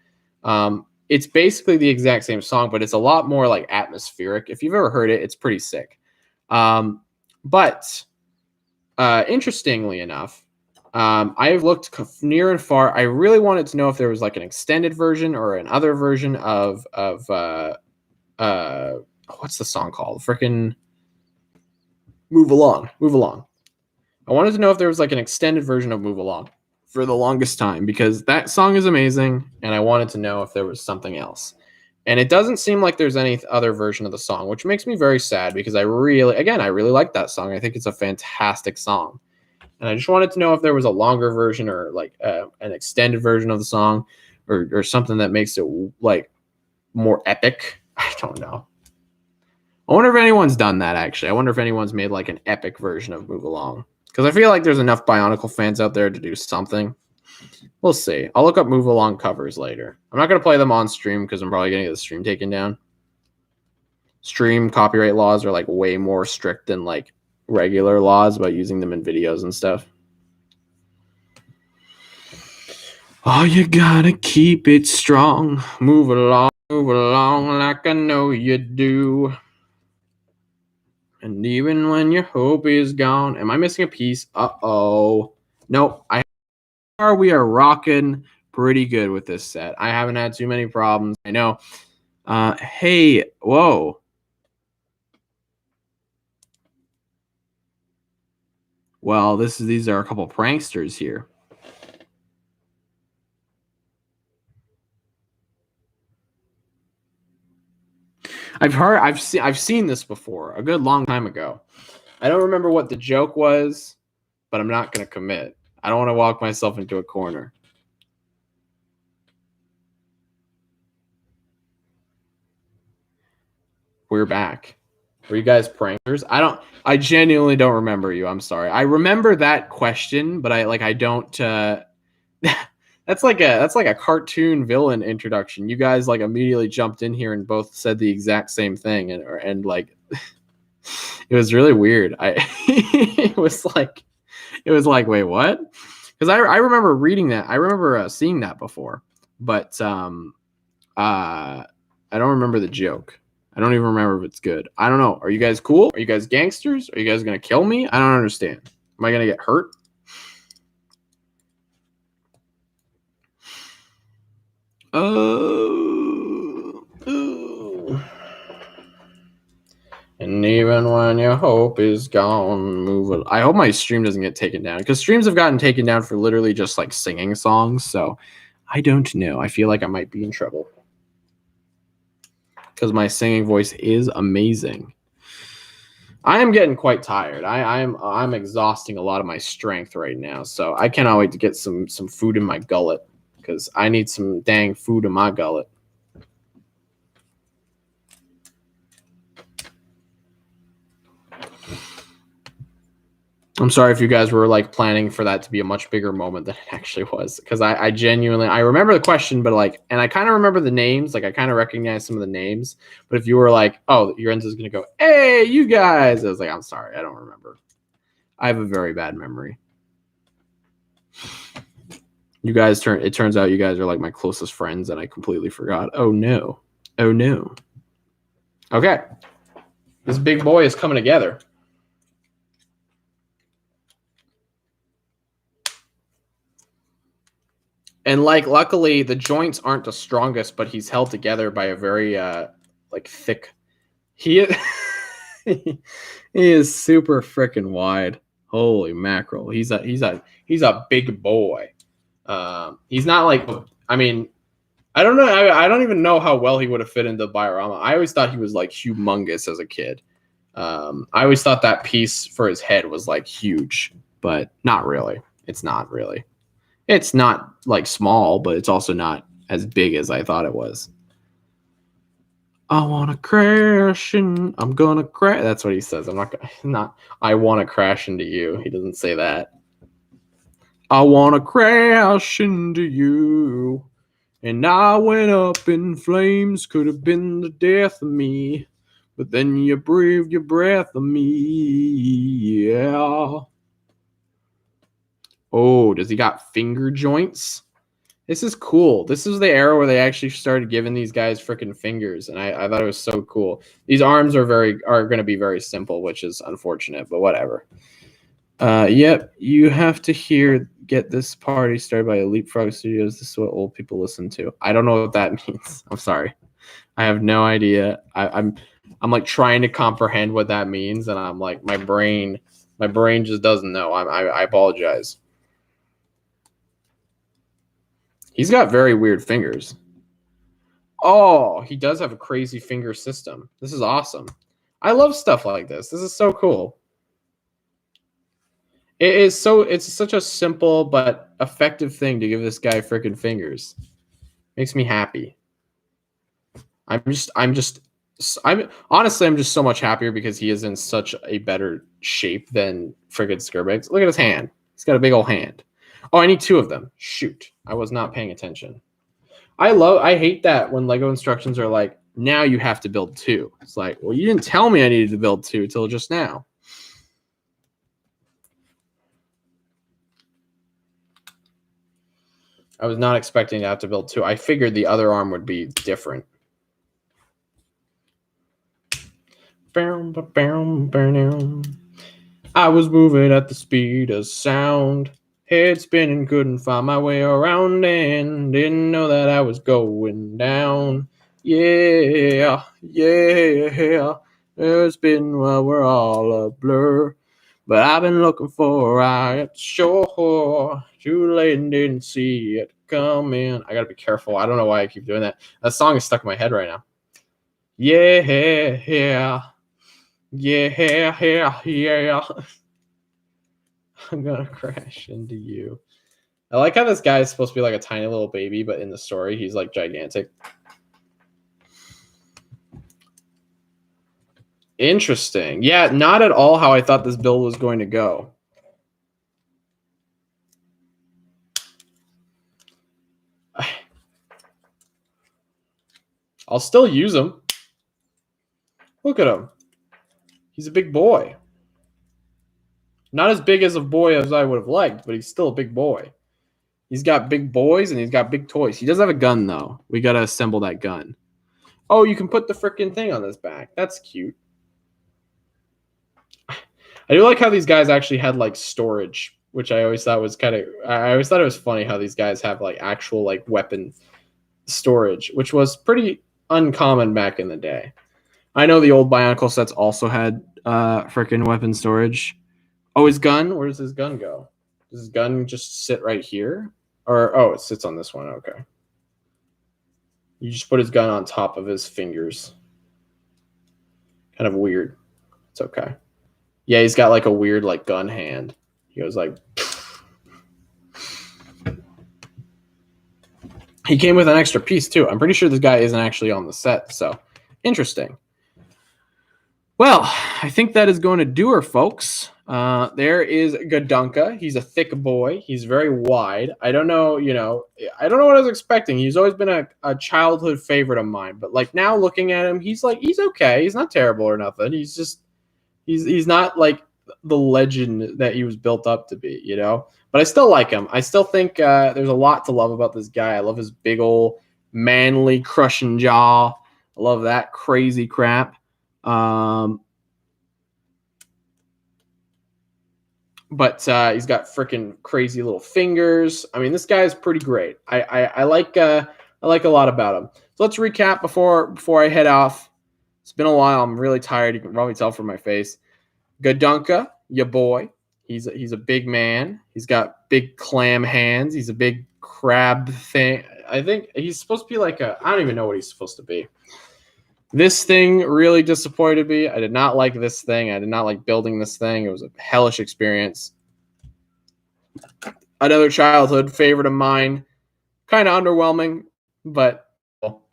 It's basically the exact same song, but it's a lot more like atmospheric. If you've ever heard it, it's pretty sick. But interestingly enough, I've looked near and far. I really wanted to know if there was like an extended version or another version of what's the song called? Freaking Move Along. Move Along. I wanted to know if there was like an extended version of Move Along for the longest time because that song is amazing and I wanted to know if there was something else. And it doesn't seem like there's any other version of the song, which makes me very sad because I really like that song. I think it's a fantastic song. And I just wanted to know if there was a longer version or like an extended version of the song or something that makes it like more epic. I don't know. I wonder if anyone's done that, actually. I wonder if anyone's made like an epic version of Move Along. Because I feel like there's enough Bionicle fans out there to do something. We'll see. I'll look up Move Along covers later. I'm not going to play them on stream because I'm probably going to get the stream taken down. Stream copyright laws are like way more strict than like regular laws about using them in videos and stuff. Oh, you gotta keep it strong. Move along like I know you do. And even when your hope is gone. Am I missing a piece? Uh-oh. Nope. We are rocking pretty good with this set. I haven't had too many problems. I know. Hey, whoa. Well, these are a couple pranksters here. I've seen this before a good long time ago. I don't remember what the joke was, but I'm not going to commit. I don't want to walk myself into a corner. We're back. Were you guys prankers? I genuinely don't remember you. I'm sorry. I remember that question, but I don't that's like a cartoon villain introduction. You guys like immediately jumped in here and both said the exact same thing and like it was really weird. It was like wait, what? Because I remember reading that. I remember seeing that before, but I don't remember the joke. I don't even remember if it's good. I don't know. Are you guys cool? Are you guys gangsters? Are you guys gonna kill me? I don't understand. Am I gonna get hurt? Oh. And even when your hope is gone, move it. I hope my stream doesn't get taken down because streams have gotten taken down for literally just like singing songs. So I don't know. I feel like I might be in trouble because my singing voice is amazing. I am getting quite tired. I'm exhausting a lot of my strength right now. So I cannot wait to get some food in my gullet because I need some dang food in my gullet. I'm sorry if you guys were like planning for that to be a much bigger moment than it actually was, because I genuinely remember the question, but like, and I kind of remember the names, like I kind of recognize some of the names. But if you were like, oh, Yorenzo's gonna go, hey, you guys, I was like, I'm sorry, I don't remember. I have a very bad memory. You guys it turns out you guys are like my closest friends, and I completely forgot. Oh no, oh no. Okay, this big boy is coming together. And like, luckily, the joints aren't the strongest, but he's held together by a very like thick. He is, he is super freaking wide. Holy mackerel! He's a big boy. He's not like, I mean, I don't know. I don't even know how well he would have fit into Biorama. I always thought he was like humongous as a kid. I always thought that piece for his head was like huge, but not really. It's not really. It's not like small, but it's also not as big as I thought it was. I want to crash and I'm gonna crash. That's what he says. I'm not. I want to crash into you. He doesn't say that. I want to crash into you. And I went up in flames, could have been the death of me. But then you breathed your breath of me, yeah. Oh, does he got finger joints? This is cool. This is the era where they actually started giving these guys freaking fingers, and I thought it was so cool. These arms are going to be very simple, which is unfortunate, but whatever. Yep, you have to get this party started by Leapfrog Studios. This is what old people listen to. I don't know what that means. I'm sorry. I have no idea. I'm like trying to comprehend what that means, and I'm like my brain just doesn't know. I apologize. He's got very weird fingers. Oh, he does have a crazy finger system. This is awesome. I love stuff like this. This is so cool. It's such a simple but effective thing to give this guy freaking fingers. Makes me happy. I'm honestly just so much happier because he is in such a better shape than friggin' Skirbex. Look at his hand. He's got a big old hand. Oh, I need 2 of them. Shoot. I was not paying attention. I hate that when Lego instructions are like, now you have to build 2. It's like, well, you didn't tell me I needed to build 2 till just now. I was not expecting to have to build 2. I figured the other arm would be different. I was moving at the speed of sound. Head spinning, couldn't find my way around, and didn't know that I was going down. Yeah, it's been we're all a blur, but I've been looking for a ride at the shore. Too late and didn't see it coming. I gotta be careful. I don't know why I keep doing that. That song is stuck in my head right now. Yeah. I'm gonna crash into you. I like how this guy is supposed to be like a tiny little baby, but in the story, he's like gigantic. Interesting. Yeah, not at all how I thought this build was going to go. I'll still use him. Look at him. He's a big boy. Not as big as a boy as I would have liked, but he's still a big boy. He's got big boys and he's got big toys. He does have a gun, though. We got to assemble that gun. Oh, you can put the freaking thing on his back. That's cute. I do like how these guys actually had like storage, which I always thought was I always thought it was funny how these guys have like actual like weapon storage, which was pretty uncommon back in the day. I know the old Bionicle sets also had freaking weapon storage. Oh, his gun? Where does his gun go? Does his gun just sit right here? Or, oh, it sits on this one. Okay. You just put his gun on top of his fingers. Kind of weird. It's okay. Yeah, he's got like a weird like gun hand. He goes like... He came with an extra piece too. I'm pretty sure this guy isn't actually on the set. So, interesting. Well, I think that is going to do her, folks. There is Gadunka. He's a thick boy. He's very wide. I don't know, I don't know what I was expecting. He's always been a childhood favorite of mine. But like now looking at him, he's okay. He's not terrible or nothing. He's just, he's not like the legend that he was built up to be, But I still like him. I still think there's a lot to love about this guy. I love his big old manly crushing jaw. I love that crazy crap. But he's got freaking crazy little fingers. I mean, this guy is pretty great. I like a lot about him. So let's recap before I head off. It's been a while. I'm really tired. You can probably tell from my face. Gadunka, your boy. He's a big man. He's got big clam hands. He's a big crab thing. I think he's supposed to be like a, I don't even know what he's supposed to be. This thing really disappointed me. I did not like this thing. I did not like building this thing. It was a hellish experience. Another childhood favorite of mine. Kind of underwhelming, but cool.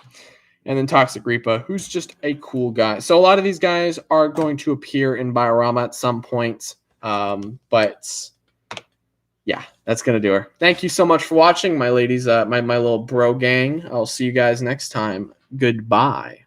And then Toxic Reaper, who's just a cool guy. So a lot of these guys are going to appear in Biorama at some point. But yeah, that's going to do her. Thank you so much for watching, my ladies, my little bro gang. I'll see you guys next time. Goodbye.